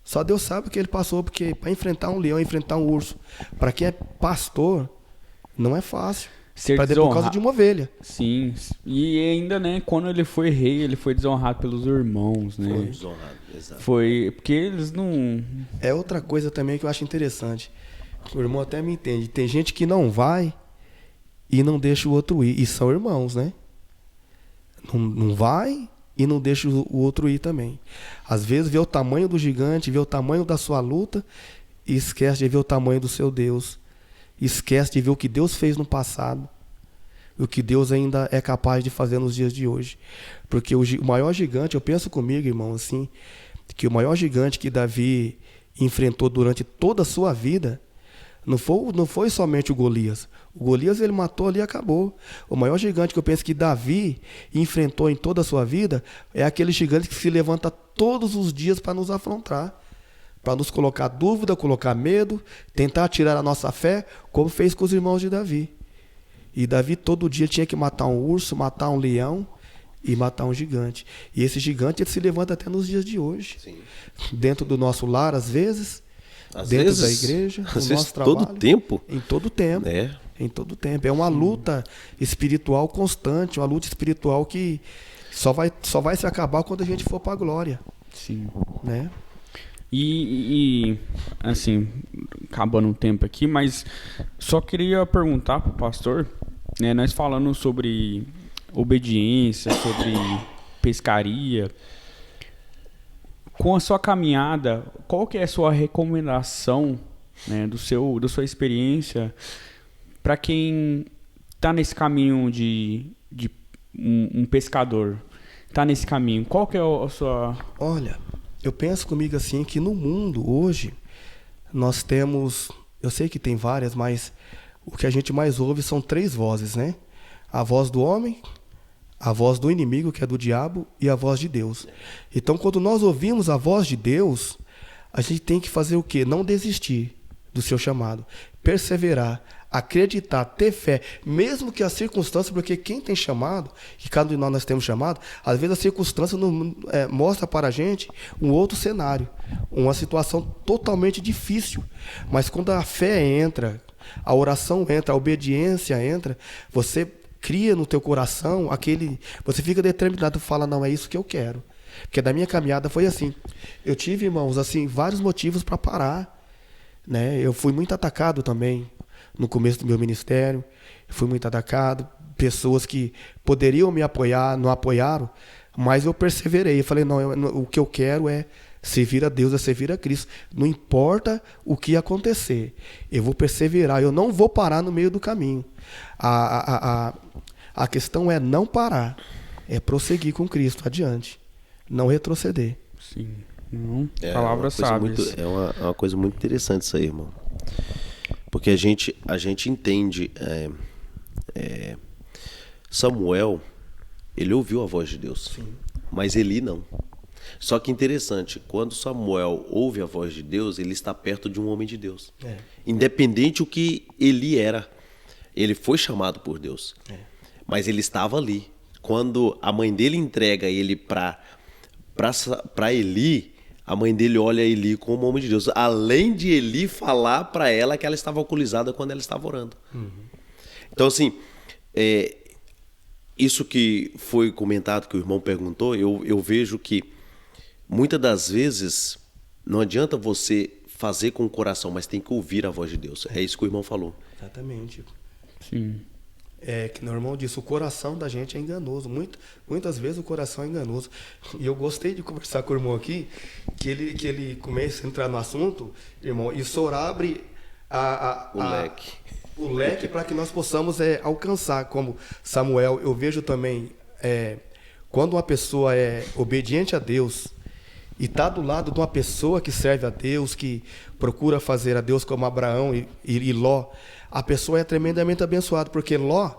Só Deus sabe o que ele passou, porque para enfrentar um leão, enfrentar um urso, para quem é pastor, não é fácil. Por causa de uma ovelha. Sim, e ainda, né, quando ele foi rei, ele foi desonrado pelos irmãos, né? Foi desonrado, exato. Foi, porque eles não... É outra coisa também que eu acho interessante. O irmão até me entende. Tem gente que não vai e não deixa o outro ir. E são irmãos, né? Não vai e não deixa o outro ir também. Às vezes vê o tamanho do gigante, vê o tamanho da sua luta e esquece de ver o tamanho do seu Deus. Esquece de ver o que Deus fez no passado, o que Deus ainda é capaz de fazer nos dias de hoje. Porque o maior gigante, eu penso comigo, irmão, assim, que o maior gigante que Davi enfrentou durante toda a sua vida não foi somente o Golias. O Golias ele matou ali e acabou. O maior gigante que eu penso que Davi enfrentou em toda a sua vida é aquele gigante que se levanta todos os dias para nos afrontar, para nos colocar dúvida, colocar medo, tentar tirar a nossa fé, como fez com os irmãos de Davi. E Davi todo dia tinha que matar um urso, matar um leão e matar um gigante. E esse gigante ele se levanta até nos dias de hoje. Sim. Dentro do nosso lar, às vezes, dentro da igreja, no nosso trabalho. Todo tempo? Em todo tempo. É. Em todo tempo. É uma luta espiritual constante, uma luta espiritual que só vai se acabar quando a gente for para a glória. Sim. Né? E assim, acabando o tempo aqui, mas só queria perguntar para o pastor, né, nós falando sobre obediência, sobre pescaria, com a sua caminhada, qual que é a sua recomendação, né, da sua experiência, para quem está nesse caminho de um pescador, está nesse caminho, qual que é a sua... Olha, eu penso comigo assim que no mundo hoje nós temos, eu sei que tem várias, mas o que a gente mais ouve são 3 vozes, né? A voz do homem, a voz do inimigo, que é do diabo, e a voz de Deus. Então, quando nós ouvimos a voz de Deus, a gente tem que fazer o quê? Não desistir do seu chamado, perseverar, acreditar, ter fé, mesmo que a circunstância, porque quem tem chamado, que cada um de nós temos chamado, às vezes a circunstância mostra para a gente um outro cenário, uma situação totalmente difícil, mas quando a fé entra, a oração entra, a obediência entra, você cria no teu coração você fica determinado, fala, não, é isso que eu quero. Porque da minha caminhada foi assim, eu tive, irmãos, assim, vários motivos para parar, né? Eu fui muito atacado também no começo do meu ministério, fui muito atacado, pessoas que poderiam me apoiar, não apoiaram, mas eu perseverei, eu falei, não, o que eu quero é servir a Deus, é servir a Cristo, não importa o que acontecer, eu vou perseverar, eu não vou parar no meio do caminho. A questão é não parar, é prosseguir com Cristo adiante, não retroceder. Sim, palavras sábias. É uma coisa muito interessante isso aí, irmão. Porque a gente entende, Samuel, ele ouviu a voz de Deus. Sim. Mas Eli não. Só que interessante, quando Samuel ouve a voz de Deus, ele está perto de um homem de Deus. Independente o que Eli era, ele foi chamado por Deus. Mas ele estava ali. Quando a mãe dele entrega ele para Eli, a mãe dele olha Eli como homem de Deus. Além de Eli falar para ela que ela estava alcoolizada quando ela estava orando. Uhum. Então, assim, isso que foi comentado, que o irmão perguntou, eu vejo que muitas das vezes não adianta você fazer com o coração, mas tem que ouvir a voz de Deus. É isso que o irmão falou. Exatamente. Sim. que meu irmão disse, o coração da gente é enganoso. Muitas vezes o coração é enganoso. E eu gostei de conversar com o irmão aqui, que ele começa a entrar no assunto, irmão, e o senhor abre o leque para que nós possamos alcançar. Como Samuel, eu vejo também, quando uma pessoa é obediente a Deus e está do lado de uma pessoa que serve a Deus, que procura fazer a Deus como Abraão e Ló, a pessoa é tremendamente abençoada, porque Ló,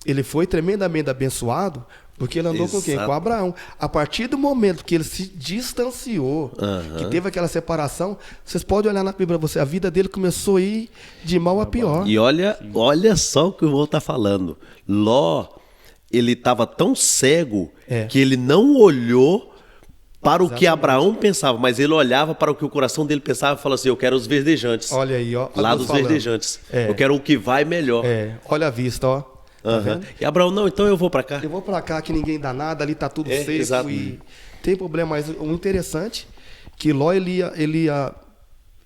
ele foi tremendamente abençoado porque ele andou com quem? Com Abraão. A partir do momento que ele se distanciou, que teve aquela separação, vocês podem olhar na Bíblia, a vida dele começou a ir de mal a pior. E olha só o que o irmão está falando. Ló, ele estava tão cego que ele não olhou para o que Abraão pensava, mas ele olhava para o que o coração dele pensava e falou assim, eu quero os verdejantes. Olha aí, ó. Lá dos verdejantes. Eu quero o que vai melhor. Olha a vista, ó. Tá e Abraão, não, então eu vou para cá. Eu vou para cá que ninguém dá nada, ali tá tudo seco. Exato. E tem problema, mas o interessante que Ló, ele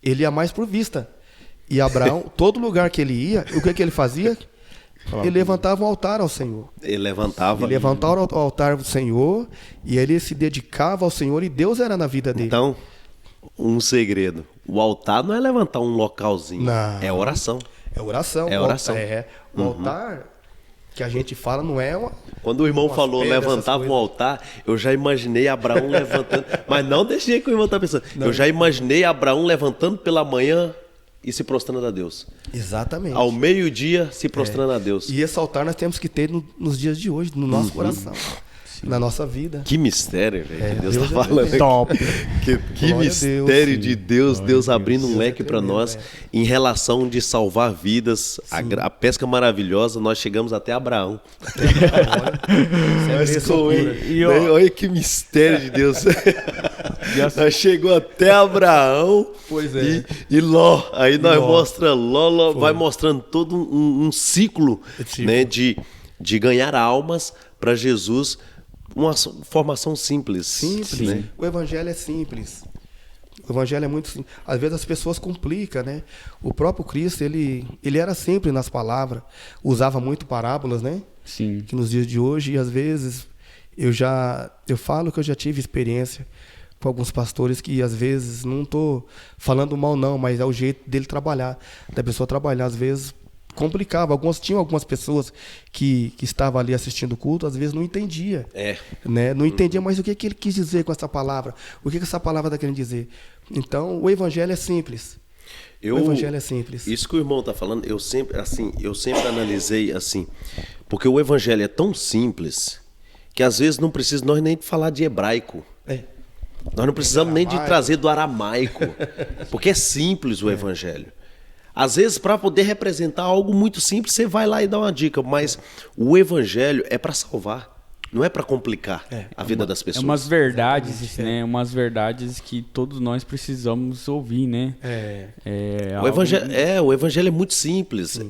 ia mais por vista. E Abraão, todo lugar que ele ia, o que ele fazia? Ele levantava um altar ao Senhor. Ele levantava o altar ao Senhor e ele se dedicava ao Senhor e Deus era na vida dele. Então, um segredo. O altar não é levantar um localzinho. Não. É oração. É oração. É oração. O altar que a gente fala não é uma... Quando o irmão falou levantava um altar, eu já imaginei Abraão levantando. Mas não deixei que o irmão tá pensando. Não. Eu já imaginei Abraão levantando pela manhã e se prostrando a Deus. Exatamente. Ao meio-dia, se prostrando a Deus. E esse altar nós temos que ter nos dias de hoje, no nosso coração, na nossa vida. Que mistério, velho, que Deus está falando. Top. Que mistério de Deus, Deus abrindo um leque para nós em relação de salvar vidas. A pesca maravilhosa, nós chegamos até Abraão. Olha que mistério de Deus. Nós chegou até Abraão e Ló. Aí nós mostra Ló vai mostrando todo um ciclo, né, de ganhar almas para Jesus. Uma formação simples. Simples. Né? O evangelho é simples. O evangelho é muito simples. Às vezes as pessoas complicam, né? O próprio Cristo, ele era simples nas palavras. Usava muito parábolas, né? Sim. Que nos dias de hoje, e às vezes, eu falo que eu já tive experiência com alguns pastores que às vezes, não estou falando mal não, mas é o jeito dele trabalhar. Da pessoa trabalhar, às vezes complicava. Tinham algumas pessoas que estavam ali assistindo o culto, às vezes não entendia. Né? Não entendia mais o que ele quis dizer com essa palavra. O que essa palavra está querendo dizer. Então, o evangelho é simples. O evangelho é simples. Isso que o irmão está falando, eu sempre analisei assim. Porque o evangelho é tão simples que às vezes não precisa nós nem falar de hebraico. Nós não precisamos nem de trazer do aramaico. Porque é simples o evangelho. Às vezes, para poder representar algo muito simples, você vai lá e dá uma dica, mas o evangelho é para salvar, não é para complicar a vida das pessoas. É umas verdades, né? Umas verdades que todos nós precisamos ouvir, né? O evangelho é muito simples.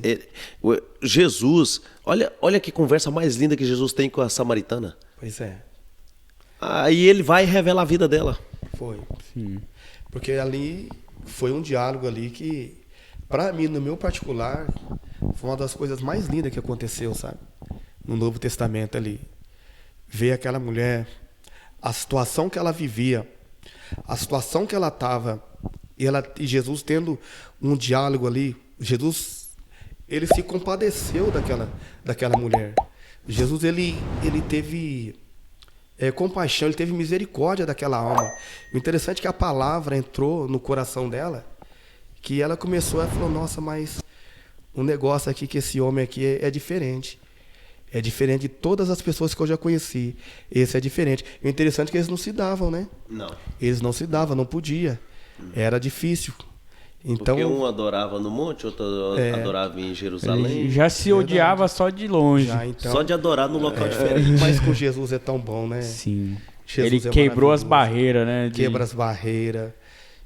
Jesus, olha que conversa mais linda que Jesus tem com a samaritana. Pois é. Aí ele vai e revela a vida dela. Foi. Sim. Porque ali foi um diálogo ali que, para mim, no meu particular, foi uma das coisas mais lindas que aconteceu, sabe? No Novo Testamento ali. Ver aquela mulher, a situação que ela vivia, a situação que ela estava, e Jesus tendo um diálogo ali. Jesus, ele se compadeceu daquela mulher. Jesus, ele teve compaixão, ele teve misericórdia daquela alma. O interessante é que a palavra entrou no coração dela, que ela começou, ela falou, nossa, mas o negócio aqui que esse homem aqui é diferente. É diferente de todas as pessoas que eu já conheci. Esse é diferente. O interessante é que eles não se davam, né? Não. Eles não se davam, não podia. Era difícil. Então, porque um adorava no monte, outro adorava em Jerusalém. Já se odiava só de longe. Então, só de adorar num local diferente. Mas com Jesus é tão bom, né? Sim. Jesus ele quebrou as barreiras, né? Quebra as barreiras.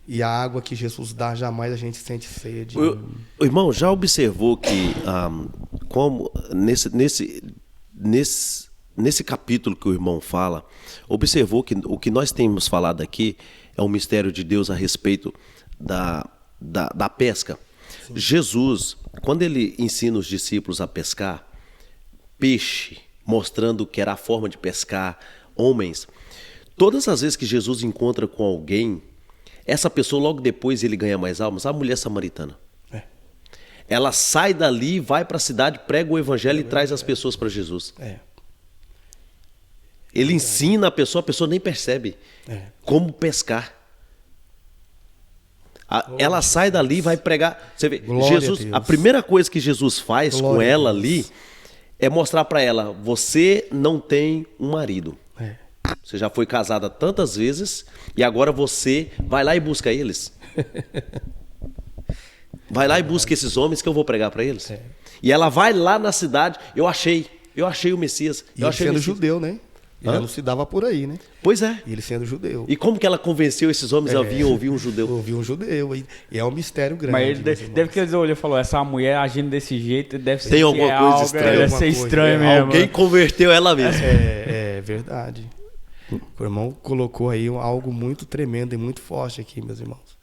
E a água que Jesus dá, jamais a gente sente sede. O irmão, já observou que como nesse capítulo que o irmão fala, observou que o que nós temos falado aqui é um mistério de Deus a respeito da pesca. Sim. Jesus, quando ele ensina os discípulos a pescar, peixe, mostrando que era a forma de pescar homens. Todas as vezes que Jesus encontra com alguém, essa pessoa logo depois ele ganha mais almas. A mulher samaritana. Ela sai dali, vai para a cidade, prega o evangelho e traz as pessoas para Jesus. Ele ensina a pessoa nem percebe como pescar. Ela sai dali e vai pregar. Você vê, Jesus, a primeira coisa que Jesus faz com ela ali é mostrar para ela: você não tem um marido. Você já foi casada tantas vezes e agora você vai lá e busca eles. Vai lá e busca esses homens que eu vou pregar para eles. E ela vai lá na cidade. Eu achei o Messias. E ele sendo judeu, né? Ele não se dava por aí, né? Pois é. E ele sendo judeu. E como que ela convenceu esses homens a vir ouvir um judeu? Ouvir um judeu. E é um mistério grande. Mas ele deve que eles olhou e falou: essa mulher agindo desse jeito deve ser. Tem alguma coisa estranha. Deve ser estranho mesmo. Alguém converteu ela mesmo. É verdade. O irmão colocou aí algo muito tremendo e muito forte aqui, meus irmãos.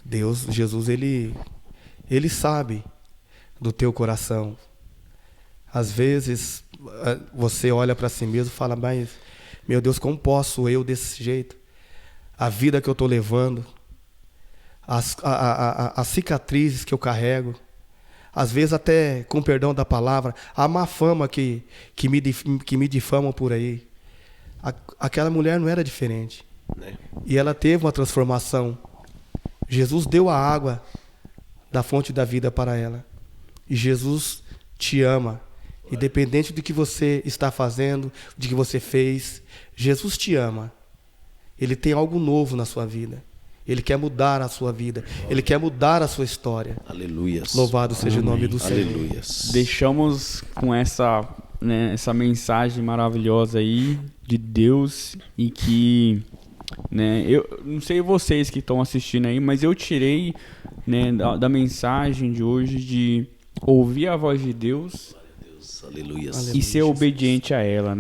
Deus, Jesus, ele sabe do teu coração. Às vezes você olha para si mesmo e fala: mas, meu Deus, como posso eu desse jeito? A vida que eu estou levando, as cicatrizes que eu carrego, às vezes até, com perdão da palavra, a má fama que me difamam por aí. Aquela mulher não era diferente. E ela teve uma transformação. Jesus deu a água da fonte da vida para ela. E Jesus te ama. Independente do que você está fazendo, do que você fez, Jesus te ama. Ele tem algo novo na sua vida. Ele quer mudar a sua vida. Ele quer mudar a sua história. Aleluias. Louvado seja o nome do Senhor. Aleluias. Deixamos com essa mensagem maravilhosa aí de Deus e que, eu não sei vocês que estão assistindo aí, mas eu tirei, da mensagem de hoje de ouvir a voz de Deus. Aleluias. E ser obediente a ela,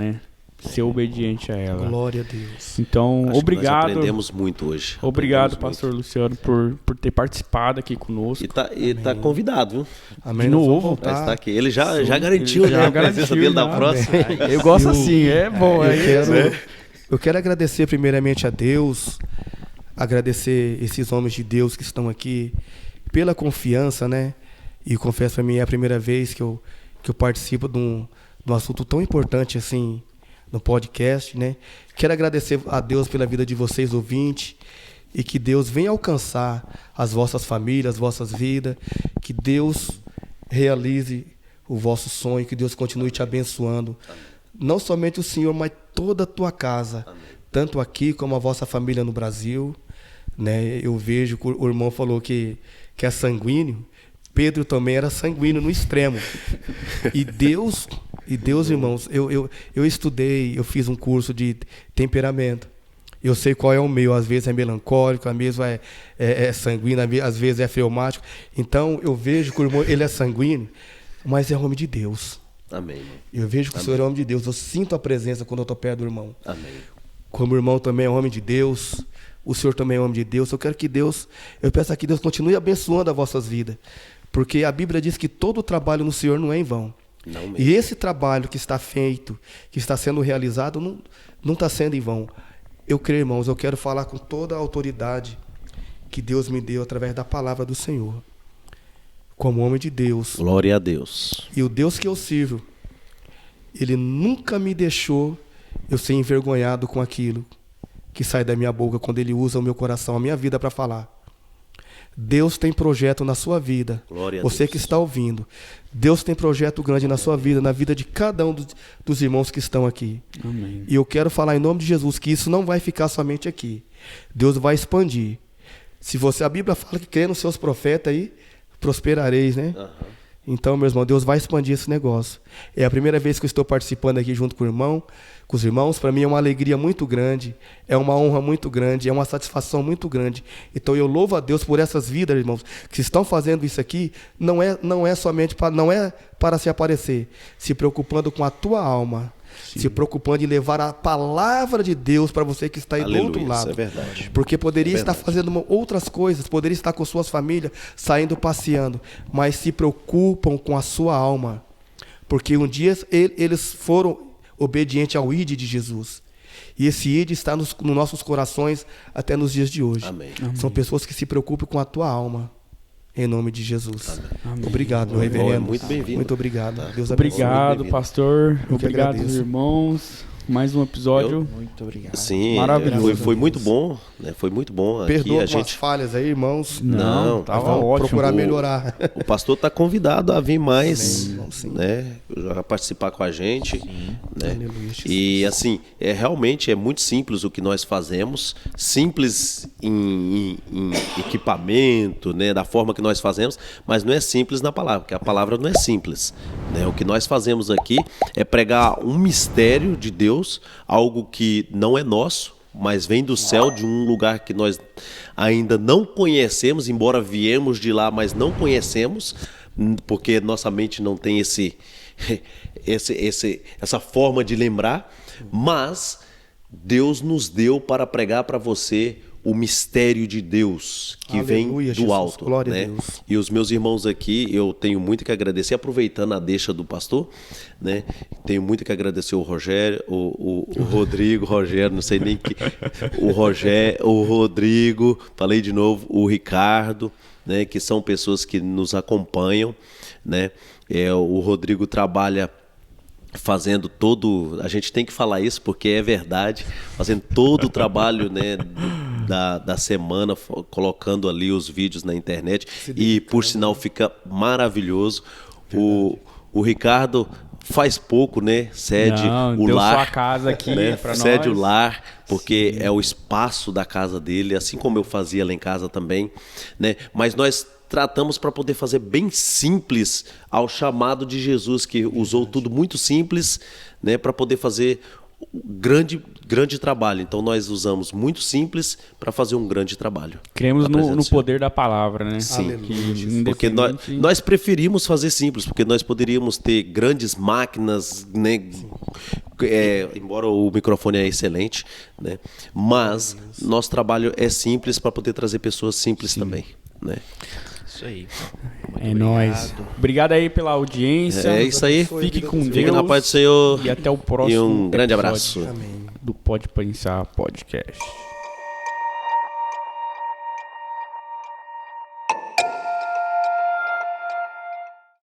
ser obediente a ela. Glória a Deus. Então, Acho obrigado. Nós aprendemos muito hoje. Obrigado, pastor Luciano, por ter participado aqui conosco. E tá convidado, viu? Amém. De novo. Vai estar aqui. Ele já garantiu, a presença dele da próxima. Eu gosto assim, é bom. Eu quero agradecer primeiramente a Deus, agradecer esses homens de Deus que estão aqui pela confiança, E confesso para mim, é a primeira vez que eu participo de um assunto tão importante assim no podcast, Quero agradecer a Deus pela vida de vocês, ouvintes, e que Deus venha alcançar as vossas famílias, as vossas vidas, que Deus realize o vosso sonho, que Deus continue te abençoando. Não somente o Senhor, mas toda a tua casa, tanto aqui como a vossa família no Brasil, Eu vejo que o irmão falou que é sanguíneo. Pedro também era sanguíneo no extremo. E Deus, irmãos, eu estudei, eu fiz um curso de temperamento. Eu sei qual é o meu, às vezes é melancólico, às vezes é sanguíneo, às vezes é fleumático. Então eu vejo que o irmão, ele é sanguíneo, mas é homem de Deus. Amém, irmão. Eu vejo que o Senhor é homem de Deus, eu sinto a presença quando eu estou perto do irmão. Amém. Como o irmão também é homem de Deus, o Senhor também é homem de Deus, eu peço que Deus continue abençoando as vossas vidas. Porque a Bíblia diz que todo o trabalho no Senhor não é em vão. Não mesmo. E esse trabalho que está feito, que está sendo realizado, não está sendo em vão. Eu creio, irmãos, eu quero falar com toda a autoridade que Deus me deu através da palavra do Senhor. Como homem de Deus. Glória a Deus. E o Deus que eu sirvo, Ele nunca me deixou eu ser envergonhado com aquilo que sai da minha boca quando Ele usa o meu coração, a minha vida para falar. Deus tem projeto na sua vida. Você que está ouvindo. Deus tem projeto grande na sua vida, na vida de cada um dos irmãos que estão aqui. Amém. E eu quero falar em nome de Jesus que isso não vai ficar somente aqui. Deus vai expandir. A Bíblia fala que crê nos seus profetas aí, prosperareis, Então, meu irmão, Deus vai expandir esse negócio. É a primeira vez que eu estou participando aqui junto com os irmãos. Para mim é uma alegria muito grande, é uma honra muito grande, é uma satisfação muito grande. Então eu louvo a Deus por essas vidas, irmãos, que estão fazendo isso aqui. Não é somente para se aparecer, se preocupando com a tua alma. Sim. Se preocupando em levar a palavra de Deus para você que está aí do outro lado. Isso é verdade. Porque poderia estar fazendo outras coisas, poderia estar com suas famílias, saindo passeando, mas se preocupam com a sua alma. Porque um dia eles foram obedientes ao ID de Jesus. E esse ID está nos nossos corações até nos dias de hoje. Amém. São pessoas que se preocupam com a tua alma. Em nome de Jesus. Amém. Obrigado, meu Bom, é reverendo. muito bem-vindo. Muito obrigado. Deus abençoe. Obrigado, bem-vindo. pastor. que Obrigado, agradeço. irmãos. Mais um episódio. Muito obrigado. Sim, Maravilhoso. foi muito bom, né? Foi muito bom. Aqui Perdoa a algumas gente, falhas aí, irmãos. Não, tava Vamos ótimo. procurar O- melhorar. o pastor está convidado a vir mais, Amém, sim. né? A participar com a gente, né? Aleluia, Jesus. E assim, realmente é muito simples o que nós fazemos, simples em equipamento, né? Da forma que nós fazemos, mas não é simples na palavra, porque a palavra não é simples, né? O que nós fazemos aqui é pregar um mistério de Deus, algo que não é nosso, mas vem do céu, de um lugar que nós ainda não conhecemos, embora viemos de lá, mas não conhecemos, porque nossa mente não tem essa forma de lembrar, mas Deus nos deu para pregar para você o mistério de Deus que Aleluia, vem do Jesus. alto, Glória a né? Deus. E os meus irmãos aqui, eu tenho muito que agradecer, aproveitando a deixa do pastor, né? Tenho muito que agradecer o Rogério, o Rodrigo, Rogério, não sei nem que, o Rodrigo, falei de novo, o Ricardo, né? Que são pessoas que nos acompanham, né? O Rodrigo trabalha fazendo todo, a gente tem que falar isso porque é verdade, fazendo todo o trabalho, né, da semana, colocando ali os vídeos na internet e por sinal fica maravilhoso. O Ricardo faz pouco, né, cede Não, o deu lar, sua casa aqui né, pra cede nós. o lar porque é o espaço da casa dele, assim como eu fazia lá em casa também, né, mas nós tratamos para poder fazer bem simples ao chamado de Jesus, que usou tudo muito simples, né, para poder fazer grande trabalho. Então nós usamos muito simples para fazer um grande trabalho. Cremos Na presença no do Senhor. poder da palavra, né? Sim. Que Porque nós preferimos fazer simples, porque nós poderíamos ter grandes máquinas, né? Embora o microfone é excelente, né? Mas nosso trabalho é simples para poder trazer pessoas simples também, né? Isso aí. É nóis. Obrigado aí pela audiência. É isso aí. Fique com Deus. Fique na paz do Senhor E até o próximo e um grande episódio abraço. Amém. do Pode Pensar Podcast.